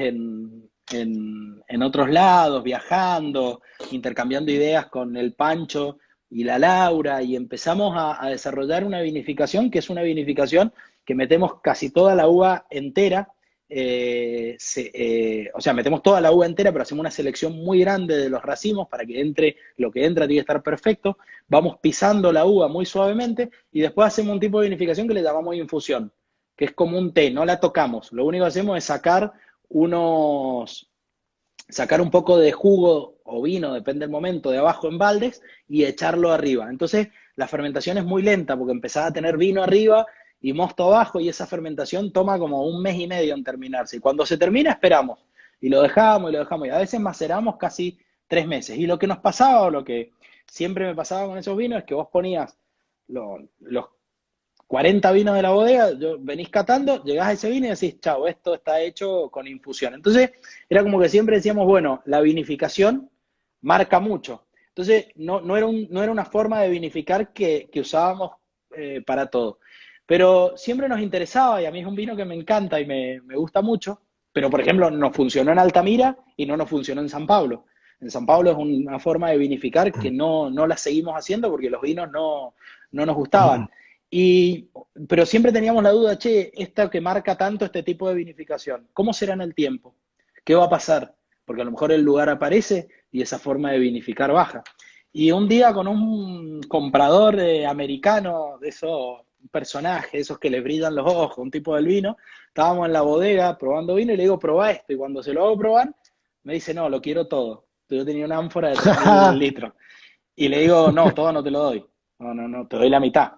en otros lados, viajando, intercambiando ideas con el Pancho y la Laura, y empezamos a desarrollar una vinificación que es una vinificación que metemos casi toda la uva entera, o sea, metemos toda la uva entera, pero hacemos una selección muy grande de los racimos para que entre, lo que entra tiene que estar perfecto, vamos pisando la uva muy suavemente y después hacemos un tipo de vinificación que le llamamos infusión, que es como un té, no la tocamos, lo único que hacemos es sacar un poco de jugo o vino, depende del momento, de abajo en baldes y echarlo arriba. Entonces la fermentación es muy lenta porque empezás a tener vino arriba y mosto abajo y esa fermentación toma como 1 mes y medio en terminarse. Y cuando se termina esperamos y lo dejamos y lo dejamos y a veces maceramos casi 3 meses. Y lo que nos pasaba o lo que siempre me pasaba con esos vinos es que vos ponías los 40 vinos de la bodega, venís catando, llegás a ese vino y decís, chao, esto está hecho con infusión. Entonces, era como que siempre decíamos, bueno, la vinificación marca mucho. Entonces, no era una forma de vinificar que usábamos para todo. Pero siempre nos interesaba, y a mí es un vino que me encanta y me gusta mucho, pero por ejemplo, nos funcionó en Altamira y no nos funcionó en San Pablo. En San Pablo es una forma de vinificar que no la seguimos haciendo porque los vinos no nos gustaban. Y, pero siempre teníamos la duda, che, esta que marca tanto este tipo de vinificación, ¿cómo será en el tiempo? ¿Qué va a pasar? Porque a lo mejor el lugar aparece y esa forma de vinificar baja. Y un día con un comprador americano, de esos personajes, esos que le brillan los ojos, un tipo del vino, estábamos en la bodega probando vino y le digo, probá esto. Y cuando se lo hago probar, me dice, no, lo quiero todo. Yo tenía una ánfora de 3.000 litros. Y le digo, no, todo no te lo doy. No, te doy la mitad.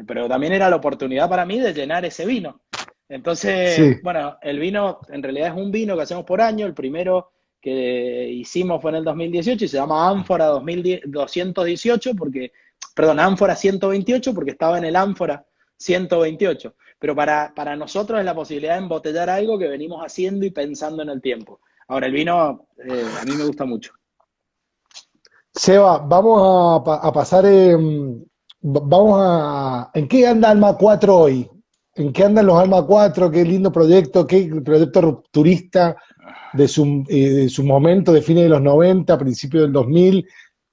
Pero también era la oportunidad para mí de llenar ese vino. Entonces, Sí, bueno, el vino en realidad es un vino que hacemos por año. El primero que hicimos fue en el 2018 y se llama Ánfora 218 porque, perdón, Ánfora 128 porque estaba en el Ánfora 128. Pero para nosotros es la posibilidad de embotellar algo que venimos haciendo y pensando en el tiempo. Ahora, el vino a mí me gusta mucho. Seba, vamos a pasar, ¿en qué anda Alma 4 hoy? ¿En qué andan los Alma 4? Qué lindo proyecto, qué proyecto rupturista de su momento, de fines de los 90, principios del 2000,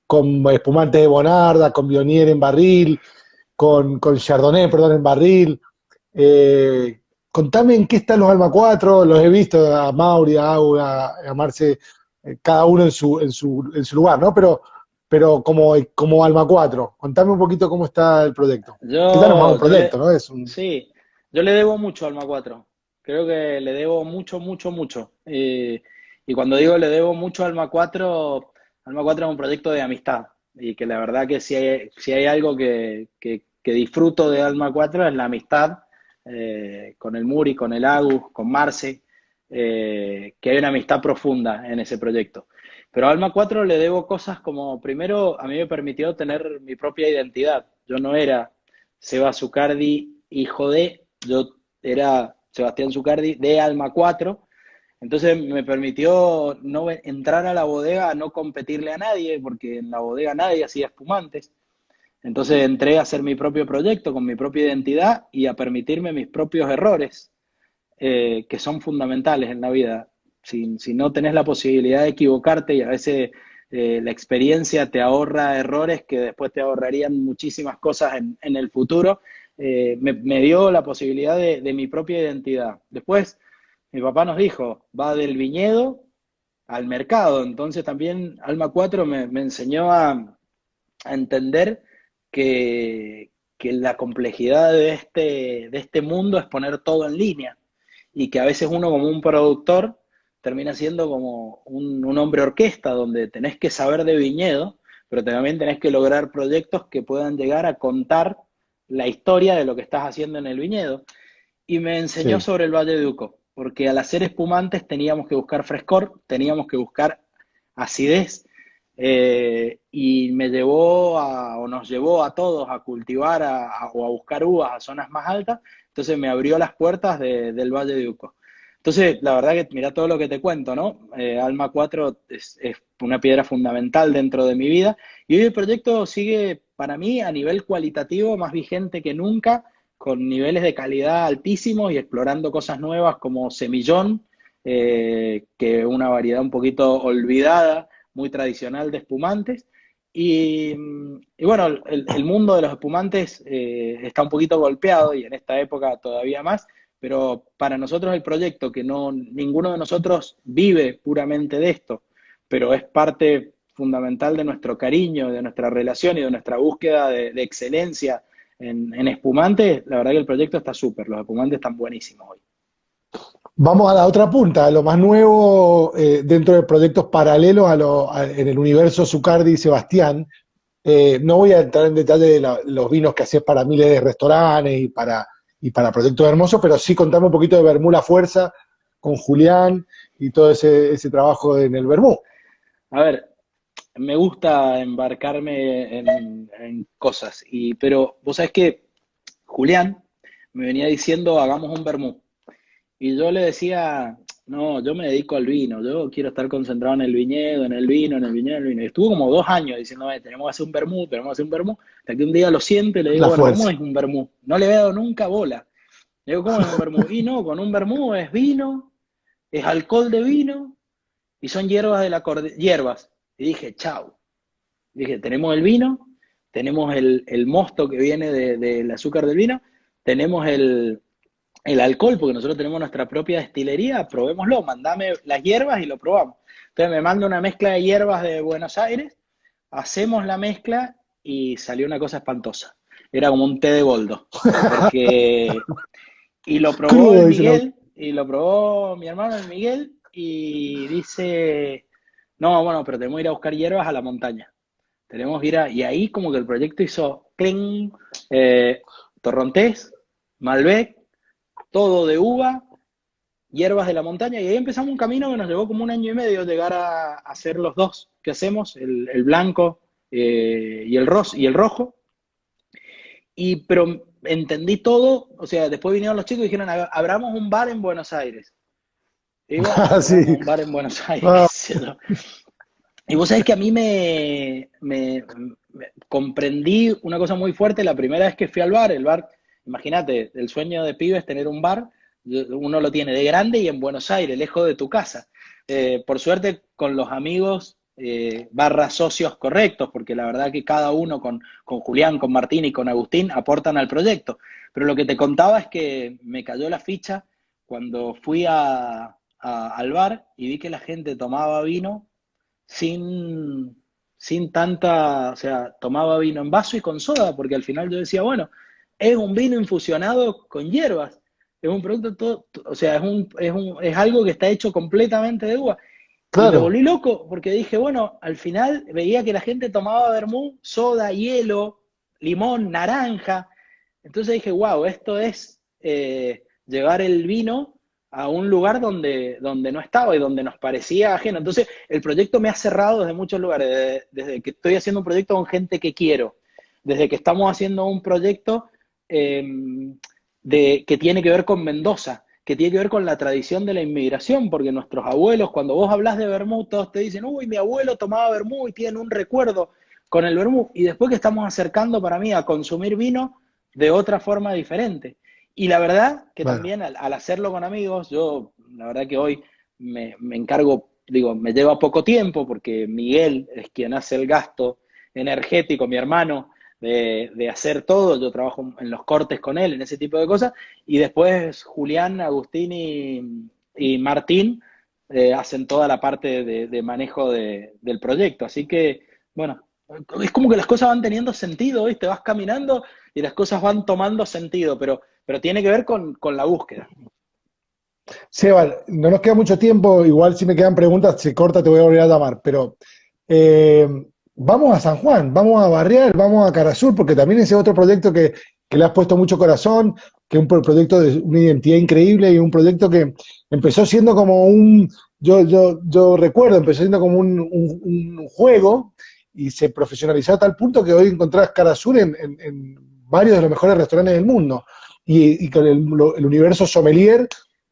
con espumantes de Bonarda, con Viognier en barril, con Chardonnay, perdón, en barril. Contame en qué están los Alma 4, los he visto a Mauri, a Auga, a Marce, cada uno en su lugar, ¿no? Pero como Alma 4, contame un poquito cómo está el proyecto. Que ya no es más un Yo proyecto, le, ¿no? Es un... sí, Yo le debo mucho al Alma 4. Creo que le debo mucho, mucho, mucho. Y cuando digo le debo mucho al Alma 4 es un proyecto de amistad. Y que la verdad que si hay algo que disfruto de Alma 4 es la amistad con el Muri, con el Agus, con Marce, que hay una amistad profunda en ese proyecto. Pero a Alma 4 le debo cosas como, primero, a mí me permitió tener mi propia identidad. Yo no era Seba Zucardi, hijo de, yo era Sebastián Zucardi de Alma 4, entonces me permitió no entrar a la bodega a no competirle a nadie, porque en la bodega nadie hacía espumantes. Entonces entré a hacer mi propio proyecto con mi propia identidad y a permitirme mis propios errores, que son fundamentales en la vida. Si no tenés la posibilidad de equivocarte y a veces la experiencia te ahorra errores que después te ahorrarían muchísimas cosas en el futuro, me dio la posibilidad de mi propia identidad. Después, mi papá nos dijo, va del viñedo al mercado, entonces también Alma 4 me enseñó a entender que la complejidad de este mundo es poner todo en línea y que a veces uno como un productor termina siendo como un hombre orquesta donde tenés que saber de viñedo, pero también tenés que lograr proyectos que puedan llegar a contar la historia de lo que estás haciendo en el viñedo. Y me enseñó Sí. sobre el Valle de Uco, porque al hacer espumantes teníamos que buscar frescor, teníamos que buscar acidez, y me llevó o nos llevó a todos a cultivar o a buscar uvas a zonas más altas, entonces me abrió las puertas del Valle de Uco. Entonces, la verdad que mira todo lo que te cuento, ¿no? Alma 4 es una piedra fundamental dentro de mi vida y hoy el proyecto sigue para mí a nivel cualitativo más vigente que nunca, con niveles de calidad altísimos y explorando cosas nuevas como Semillón, que es una variedad un poquito olvidada, muy tradicional de espumantes. Y bueno, el mundo de los espumantes está un poquito golpeado y en esta época todavía más, pero para nosotros el proyecto, que no ninguno de nosotros vive puramente de esto, pero es parte fundamental de nuestro cariño, de nuestra relación y de nuestra búsqueda de excelencia en espumantes, la verdad que el proyecto está súper, los espumantes están buenísimos hoy. Vamos a la otra punta, a lo más nuevo dentro de proyectos paralelos en el universo Zucardi y Sebastián. No voy a entrar en detalle de los vinos que haces para miles de restaurantes y para proyectos hermosos, pero sí contame un poquito de Vermú La Fuerza con Julián y todo ese trabajo en el Vermú. A ver, me gusta embarcarme en cosas, pero vos sabés que Julián me venía diciendo hagamos un vermú. Y yo le decía, no, yo me dedico al vino, yo quiero estar concentrado en el viñedo, en el vino, en el viñedo, en el vino. Y estuvo como 2 años diciéndome, tenemos que hacer un vermú, tenemos que hacer un vermú. Hasta que un día lo siento y le digo, La bueno, ¿cómo Fuerza. es un vermú? No le había dado nunca bola. Le digo, ¿cómo es un vermú? Y no, con un vermú es vino, es alcohol de vino y son hierbas de hierbas. Y dije, chau. Dije, tenemos el vino, tenemos el mosto que viene del azúcar del vino, tenemos el alcohol, porque nosotros tenemos nuestra propia destilería, probémoslo, mandame las hierbas y lo probamos. Entonces me manda una mezcla de hierbas de Buenos Aires, hacemos la mezcla y salió una cosa espantosa. Era como un té de boldo, porque y lo probó el Crudo, dice la. Miguel, y lo probó mi hermano el Miguel, y dice, no, bueno, pero tenemos que ir a buscar hierbas a la montaña. Tenemos que ir y ahí como que el proyecto hizo cling, torrontés, Malbec, todo de uva, hierbas de la montaña, y ahí empezamos un camino que nos llevó como 1 año y medio llegar a hacer los dos que hacemos, el blanco y el rojo, pero entendí todo, o sea, después vinieron los chicos y dijeron, abramos un bar en Buenos Aires. Y bueno, Ah, abramos sí. un bar en Buenos Aires, qué Ah, sé yo. Y vos sabés que a mí me comprendí una cosa muy fuerte la primera vez que fui al bar. El bar, imagínate, el sueño de pibe es tener un bar, uno lo tiene de grande y en Buenos Aires, lejos de tu casa. Por suerte, con los amigos barra socios correctos, porque la verdad que cada uno con Julián, con Martín y con Agustín aportan al proyecto. Pero lo que te contaba es que me cayó la ficha cuando fui al bar y vi que la gente tomaba vino sin, sin tanta, o sea, tomaba vino en vaso y con soda, porque al final yo decía, bueno, es un vino infusionado con hierbas. es un producto o sea, es algo que está hecho completamente de uva. Y me Claro, volví loco porque dije, bueno, al final veía que la gente tomaba vermú, soda, hielo, limón, naranja. Entonces dije, wow, esto es llevar el vino a un lugar donde no estaba y donde nos parecía ajeno. Entonces el proyecto me ha cerrado desde muchos lugares, desde que estoy haciendo un proyecto con gente que quiero, desde que estamos haciendo un proyecto eh, que tiene que ver con Mendoza, que tiene que ver con la tradición de la inmigración, porque nuestros abuelos, cuando vos hablas de vermú, todos te dicen, uy, mi abuelo tomaba vermú y tienen un recuerdo con el vermú. Y después que estamos acercando para mí a consumir vino de otra forma diferente. Y la verdad que claro. también al hacerlo con amigos, yo la verdad que hoy me encargo, digo, me lleva poco tiempo porque Miguel es quien hace el gasto energético, mi hermano, de hacer todo, yo trabajo en los cortes con él, en ese tipo de cosas, y después Julián, Agustín y Martín hacen toda la parte de manejo del proyecto. Así que, bueno, es como que las cosas van teniendo sentido, ¿viste? Vas caminando y las cosas van tomando sentido, pero tiene que ver con la búsqueda. Seba, no nos queda mucho tiempo, igual si me quedan preguntas, se corta, te voy a volver a llamar, pero eh, vamos a San Juan, vamos a Barrial, vamos a Carasur, porque también ese otro proyecto que le has puesto mucho corazón, que es un proyecto de una identidad increíble y un proyecto que empezó siendo como yo recuerdo, empezó siendo como un juego y se profesionalizó a tal punto que hoy encontrás Carasur en varios de los mejores restaurantes del mundo. Y con el universo sommelier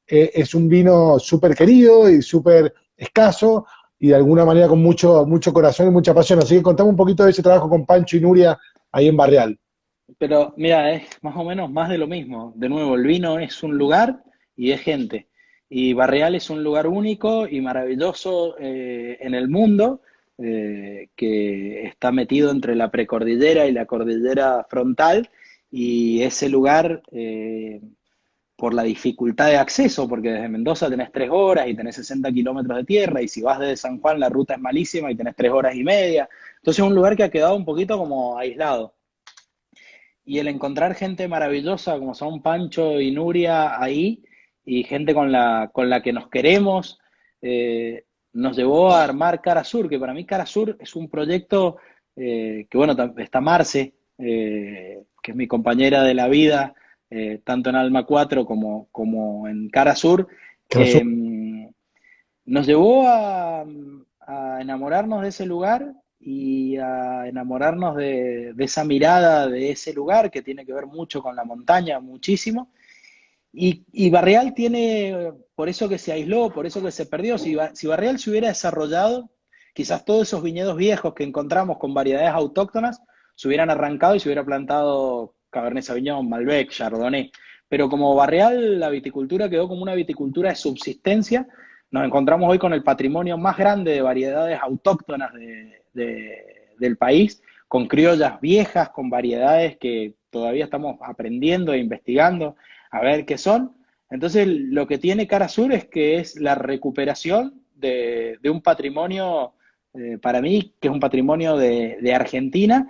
es un vino súper querido y súper escaso y de alguna manera con mucho corazón y mucha pasión. Así que contame un poquito de ese trabajo con Pancho y Nuria ahí en Barreal. Pero mira, es más o menos más de lo mismo. De nuevo, el vino es un lugar y es gente. Y Barreal es un lugar único y maravilloso en el mundo, que está metido entre la precordillera y la cordillera frontal. Y ese lugar, por la dificultad de acceso, porque desde Mendoza tenés 3 horas y tenés 60 kilómetros de tierra, y si vas desde San Juan la ruta es malísima y tenés 3 horas y media. Entonces es un lugar que ha quedado un poquito como aislado. Y el encontrar gente maravillosa como son Pancho y Nuria ahí, y gente con la que nos queremos, nos llevó a armar Cara Sur, que para mí Cara Sur es un proyecto que, bueno, está Marce, que es mi compañera de la vida, tanto en Alma 4 como en Cara Sur. Carasur. Nos llevó a enamorarnos de ese lugar y a enamorarnos de esa mirada de ese lugar que tiene que ver mucho con la montaña, muchísimo. Y Barreal tiene, por eso que se aisló, por eso que se perdió. Si Barreal se hubiera desarrollado, quizás todos esos viñedos viejos que encontramos con variedades autóctonas se hubieran arrancado y se hubiera plantado Cabernet Sauvignon, Malbec, Chardonnay. Pero como Barreal, la viticultura quedó como una viticultura de subsistencia, nos encontramos hoy con el patrimonio más grande de variedades autóctonas del país, con criollas viejas, con variedades que todavía estamos aprendiendo e investigando a ver qué son. Entonces, lo que tiene Cara Sur es que es la recuperación de un patrimonio, para mí, que es un patrimonio de Argentina,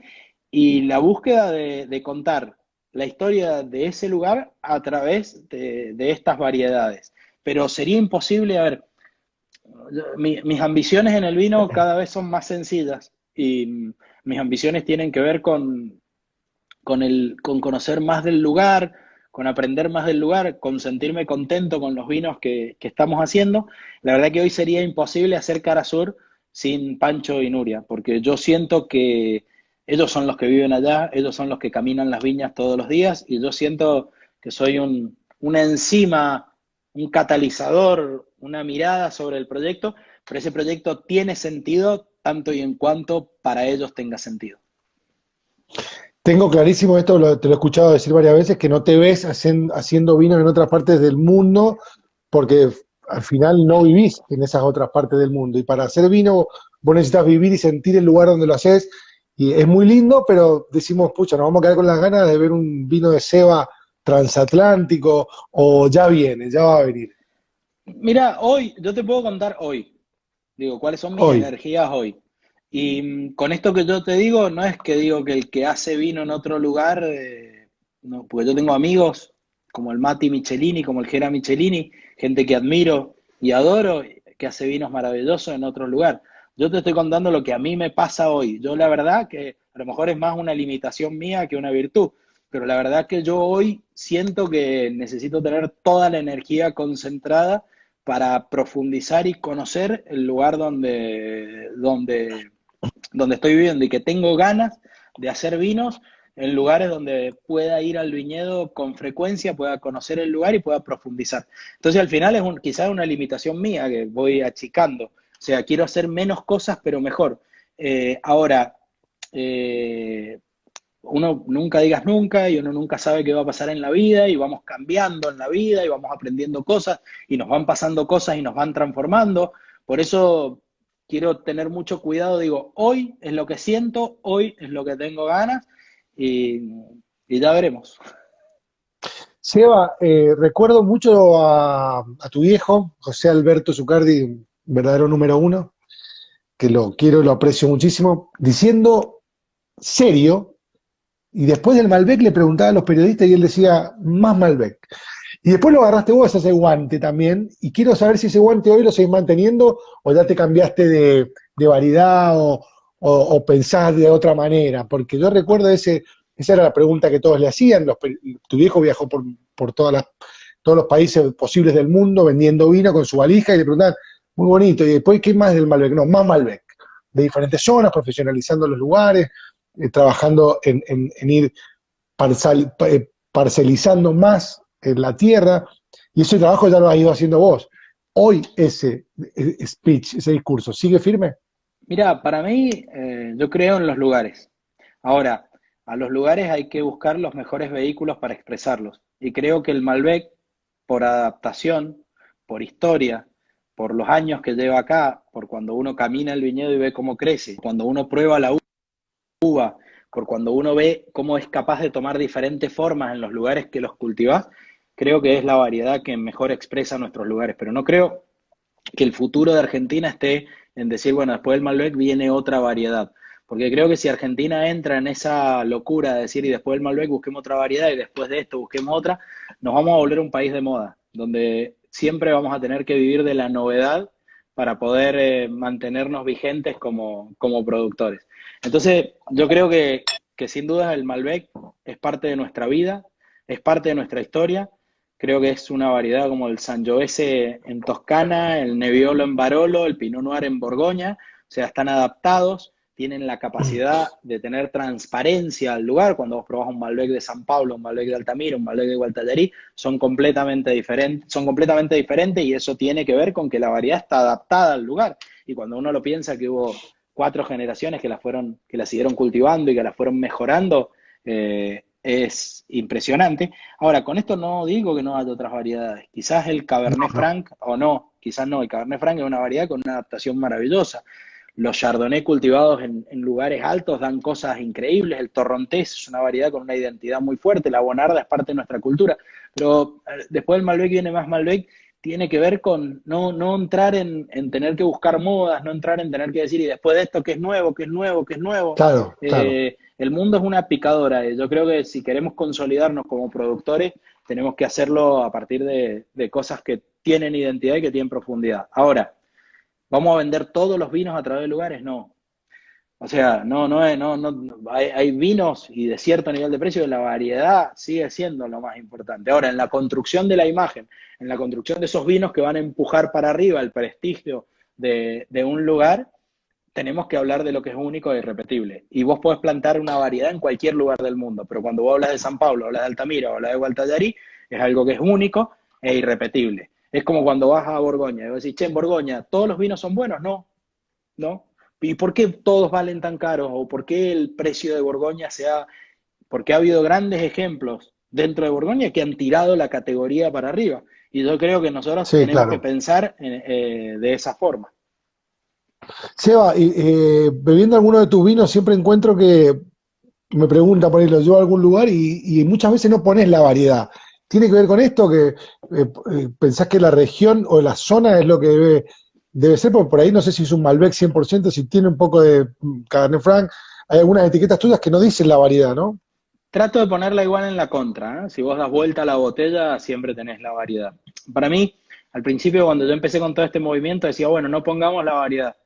y la búsqueda de contar la historia de ese lugar a través de estas variedades. Pero sería imposible, a ver, mis ambiciones en el vino cada vez son más sencillas y mis ambiciones tienen que ver con conocer más del lugar, con aprender más del lugar, con sentirme contento con los vinos que estamos haciendo. La verdad que hoy sería imposible hacer Cara Sur sin Pancho y Nuria, porque yo siento que ellos son los que viven allá, ellos son los que caminan las viñas todos los días y yo siento que soy una enzima, un catalizador, una mirada sobre el proyecto, pero ese proyecto tiene sentido tanto y en cuanto para ellos tenga sentido. Tengo clarísimo esto, te lo he escuchado decir varias veces, que no te ves haciendo vinos en otras partes del mundo porque al final no vivís en esas otras partes del mundo. Y para hacer vino vos necesitas vivir y sentir el lugar donde lo haces. Y es muy lindo, pero decimos, pucha, nos vamos a quedar con las ganas de ver un vino de ceba transatlántico o ya viene, ya va a venir. Mira, hoy, yo te puedo contar hoy, digo, cuáles son mis Hoy. energías hoy. Y con esto que yo te digo, no es que digo que el que hace vino en otro lugar, no, porque yo tengo amigos como el Mati Michelini, como el Gera Michelini, gente que admiro y adoro, que hace vinos maravillosos en otro lugar. Yo te estoy contando lo que a mí me pasa hoy. Yo la verdad que a lo mejor es más una limitación mía que una virtud, pero la verdad que yo hoy siento que necesito tener toda la energía concentrada para profundizar y conocer el lugar donde estoy viviendo y que tengo ganas de hacer vinos en lugares donde pueda ir al viñedo con frecuencia, pueda conocer el lugar y pueda profundizar. Entonces al final es quizás una limitación mía que voy achicando. O sea, quiero hacer menos cosas pero mejor. Ahora, eh, uno nunca digas nunca y uno nunca sabe qué va a pasar en la vida y vamos cambiando en la vida y vamos aprendiendo cosas y nos van pasando cosas y nos van transformando. Por eso quiero tener mucho cuidado, digo, hoy es lo que siento, hoy es lo que tengo ganas y, y ya veremos. Seba, recuerdo mucho a tu viejo, José Alberto Zucardi, un verdadero número uno, que lo quiero y lo aprecio muchísimo, diciendo serio, y después del Malbec le preguntaba a los periodistas y él decía, más Malbec. Y después lo agarraste vos ese guante también, y quiero saber si ese guante hoy lo seguís manteniendo o ya te cambiaste de variedad o pensás de otra manera, porque yo recuerdo esa era la pregunta que todos le hacían, tu viejo viajó por todos los países posibles del mundo vendiendo vino con su valija y le preguntaban, muy bonito, y después, ¿qué más del Malbec? No, más Malbec, de diferentes zonas, profesionalizando los lugares, trabajando en ir parcelizando más en la tierra, y ese trabajo ya lo has ido haciendo vos. Hoy ese speech, ese discurso, ¿sigue firme? Mira, para mí, yo creo en los lugares. Ahora, a los lugares hay que buscar los mejores vehículos para expresarlos. Y creo que el Malbec, por adaptación, por historia, por los años que lleva acá, por cuando uno camina el viñedo y ve cómo crece, cuando uno prueba la uva, por cuando uno ve cómo es capaz de tomar diferentes formas en los lugares que los cultivas, creo que es la variedad que mejor expresa nuestros lugares. Pero no creo que el futuro de Argentina esté en decir, bueno, después del Malbec viene otra variedad. Porque creo que si Argentina entra en esa locura de decir, y después del Malbec busquemos otra variedad, y después de esto busquemos otra, nos vamos a volver un país de moda, donde siempre vamos a tener que vivir de la novedad para poder mantenernos vigentes como productores. Entonces, yo creo que sin duda el Malbec es parte de nuestra vida, es parte de nuestra historia. Creo que es una variedad como el Sangiovese en Toscana, el Nebbiolo en Barolo, el Pinot Noir en Borgoña. O sea, están adaptados, tienen la capacidad de tener transparencia al lugar. Cuando vos probás un Malbec de San Pablo, un Malbec de Altamira, un Malbec de Gualtallarí, son completamente diferentes y eso tiene que ver con que la variedad está adaptada al lugar. Y cuando uno lo piensa que hubo 4 generaciones que la siguieron cultivando y que la fueron mejorando, es impresionante. Ahora, con esto no digo que no haya otras variedades. Quizás el No, Cabernet no. Franc, o no, quizás no. El Cabernet Franc es una variedad con una adaptación maravillosa. Los Chardonnay cultivados en lugares altos dan cosas increíbles. El Torrontés es una variedad con una identidad muy fuerte. La Bonarda es parte de nuestra cultura. Pero después del Malbec viene más Malbec. Tiene que ver con no entrar en tener que buscar modas, no entrar en tener que decir, y después de esto, ¿qué es nuevo? ¿Qué es nuevo? ¿Qué es nuevo? Claro, claro. El mundo es una picadora. Yo creo que si queremos consolidarnos como productores, tenemos que hacerlo a partir de cosas que tienen identidad y que tienen profundidad. Ahora, ¿vamos a vender todos los vinos a través de lugares? No. O sea, hay vinos y de cierto nivel de precio, la variedad sigue siendo lo más importante. Ahora, en la construcción de la imagen, en la construcción de esos vinos que van a empujar para arriba el prestigio de un lugar, tenemos que hablar de lo que es único e irrepetible. Y vos podés plantar una variedad en cualquier lugar del mundo, pero cuando vos hablas de San Pablo, hablas de Altamira o hablas de Gualtallarí, es algo que es único e irrepetible. Es como cuando vas a Borgoña y vos decís, che, en Borgoña, ¿todos los vinos son buenos? No, no. ¿Y por qué todos valen tan caros? ¿O por qué el precio de Borgoña sea...? Porque ha habido grandes ejemplos dentro de Borgoña que han tirado la categoría para arriba. Y yo creo que nosotros Sí, tenemos que claro. pensar de esa forma. Seba, bebiendo alguno de tus vinos siempre encuentro que me pregunta por ahí, lo llevo a algún lugar y muchas veces no pones la variedad. ¿Tiene que ver con esto que pensás que la región o la zona es lo que debe ser? Porque por ahí no sé si es un Malbec 100%, si tiene un poco de Cabernet Franc. Hay algunas etiquetas tuyas que no dicen la variedad, ¿no? trato de ponerla igual en la contra, ¿eh? Si vos das vuelta a la botella, siempre tenés la variedad. Para mí, al principio, cuando yo empecé con todo este movimiento, decía, bueno, no pongamos la variedad.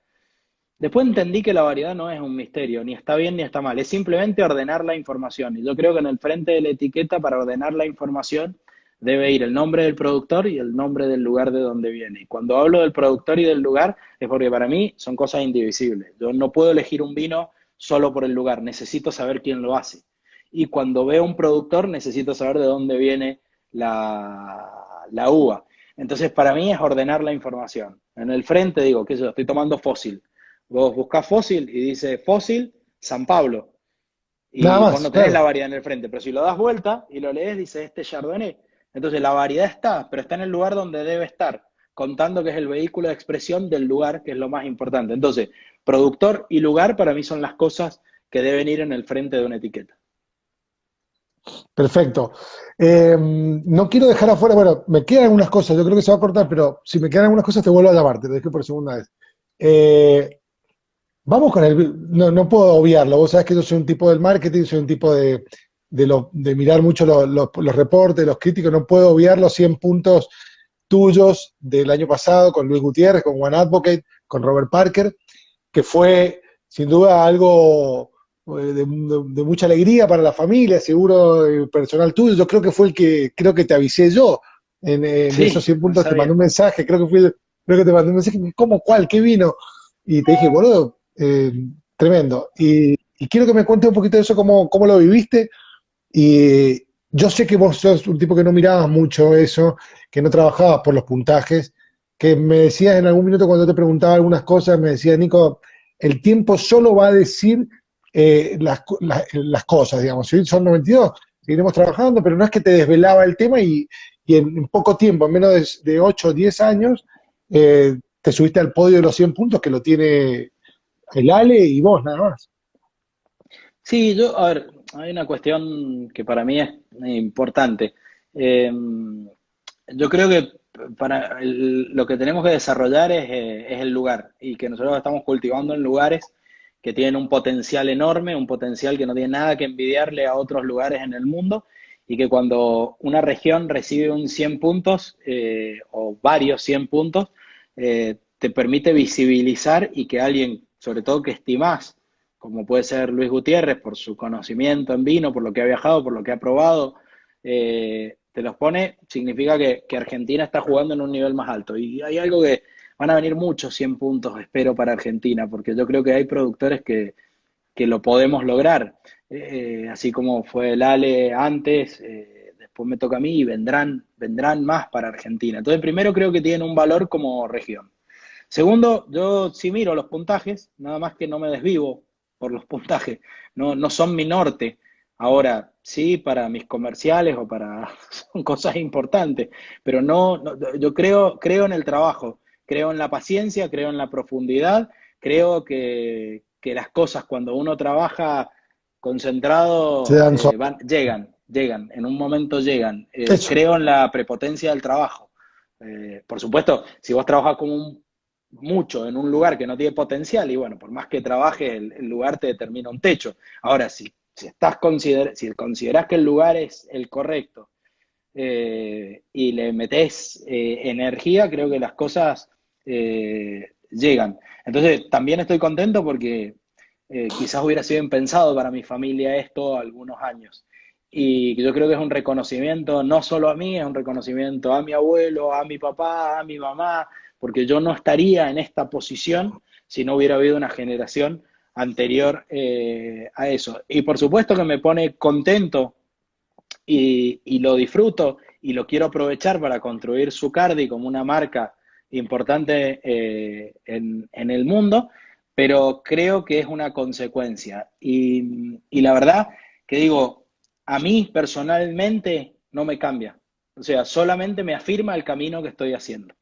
Después entendí que la variedad no es un misterio, ni está bien ni está mal, es simplemente ordenar la información. Y yo creo que en el frente de la etiqueta, para ordenar la información, debe ir el nombre del productor y el nombre del lugar de donde viene. Y cuando hablo del productor y del lugar, es porque para mí son cosas indivisibles. Yo no puedo elegir un vino solo por el lugar, necesito saber quién lo hace. Y cuando veo un productor, necesito saber de dónde viene la uva. Entonces, para mí es ordenar la información. En el frente digo, qué sé yo, estoy tomando fósil. Vos buscás fósil y dice fósil San Pablo. Nada Y vos más, no tenés la claro. variedad en el frente, pero si lo das vuelta y lo lees, dice este Chardonnay. Entonces la variedad está, pero está en el lugar donde debe estar, contando que es el vehículo de expresión del lugar, que es lo más importante. Entonces, productor y lugar para mí son las cosas que deben ir en el frente de una etiqueta. Perfecto. No quiero dejar afuera, bueno, me quedan algunas cosas, yo creo que se va a cortar, pero si me quedan algunas cosas te vuelvo a llamar, te lo dije por segunda vez. Eh, Vamos con el, no, no puedo obviarlo, vos sabés que yo soy un tipo del marketing, soy un tipo de mirar mucho los reportes, los críticos, no puedo obviar los 100 puntos tuyos del año pasado con Luis Gutiérrez, con One Advocate, con Robert Parker, que fue sin duda algo de mucha alegría para la familia, seguro personal tuyo. Yo creo que fue el que, creo que te avisé yo en esos Sí, 100 no puntos, te mandé sabía. un mensaje, creo que te mandé un mensaje, ¿cómo cuál? ¿Qué vino? Y te dije, boludo, tremendo. Y quiero que me cuentes un poquito de eso, cómo lo viviste. Y yo sé que vos sos un tipo que no mirabas mucho eso, que no trabajabas por los puntajes, que me decías en algún minuto cuando te preguntaba algunas cosas, me decías, Nico, el tiempo solo va a decir las cosas, digamos. Si hoy son 92, seguiremos trabajando, pero no es que te desvelaba el tema y en poco tiempo, en menos de 8 o 10 años, te subiste al podio de los 100 puntos que lo tiene el Ale y vos nada más. Sí, yo, a ver, hay una cuestión que para mí es importante. Eh, yo creo que lo que tenemos que desarrollar es el lugar y que nosotros estamos cultivando en lugares que tienen un potencial enorme, un potencial que no tiene nada que envidiarle a otros lugares en el mundo y que cuando una región recibe un 100 puntos o varios 100 puntos, te permite visibilizar y que alguien, sobre todo que estimás, como puede ser Luis Gutiérrez, por su conocimiento en vino, por lo que ha viajado, por lo que ha probado, te los pone, significa que Argentina está jugando en un nivel más alto. Y hay algo que van a venir muchos 100 puntos, espero, para Argentina, porque yo creo que hay productores que lo podemos lograr. Así como fue el Ale antes, después me toca a mí y vendrán más para Argentina. Entonces, primero creo que tienen un valor como región. Segundo, yo sí miro los puntajes, nada más que no me desvivo por los puntajes, no, no son mi norte. Ahora, sí, para mis comerciales o para son cosas importantes, pero yo creo en el trabajo, creo en la paciencia, creo en la profundidad, creo que las cosas cuando uno trabaja Se concentrado dan solo. llegan, en un momento llegan. Eso. Creo en la prepotencia del trabajo. Por supuesto, si vos trabajas como mucho en un lugar que no tiene potencial, y bueno, por más que trabajes, el lugar te determina un techo. Ahora, si considerás que el lugar es el correcto y le metés energía, creo que las cosas llegan. Entonces, también estoy contento porque quizás hubiera sido impensado para mi familia esto algunos años. Y yo creo que es un reconocimiento no solo a mí, es un reconocimiento a mi abuelo, a mi papá, a mi mamá, porque yo no estaría en esta posición si no hubiera habido una generación anterior a eso. Y por supuesto que me pone contento y lo disfruto y lo quiero aprovechar para construir Zucardi como una marca importante en el mundo, pero creo que es una consecuencia. Y la verdad que digo, a mí personalmente no me cambia. O sea, solamente me afirma el camino que estoy haciendo.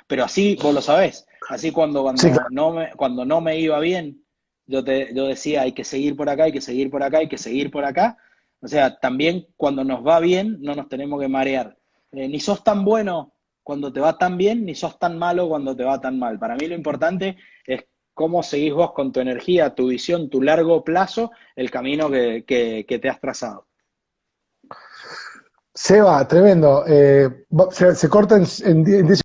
Pero así, vos lo sabés, así Sí, cuando no me iba bien, yo decía, hay que seguir por acá, hay que seguir por acá, hay que seguir por acá. O sea, también cuando nos va bien, no nos tenemos que marear. Ni sos tan bueno cuando te va tan bien, ni sos tan malo cuando te va tan mal. Para mí lo importante es cómo seguís vos con tu energía, tu visión, tu largo plazo, el camino que te has trazado. Seba, tremendo. Se corta en 10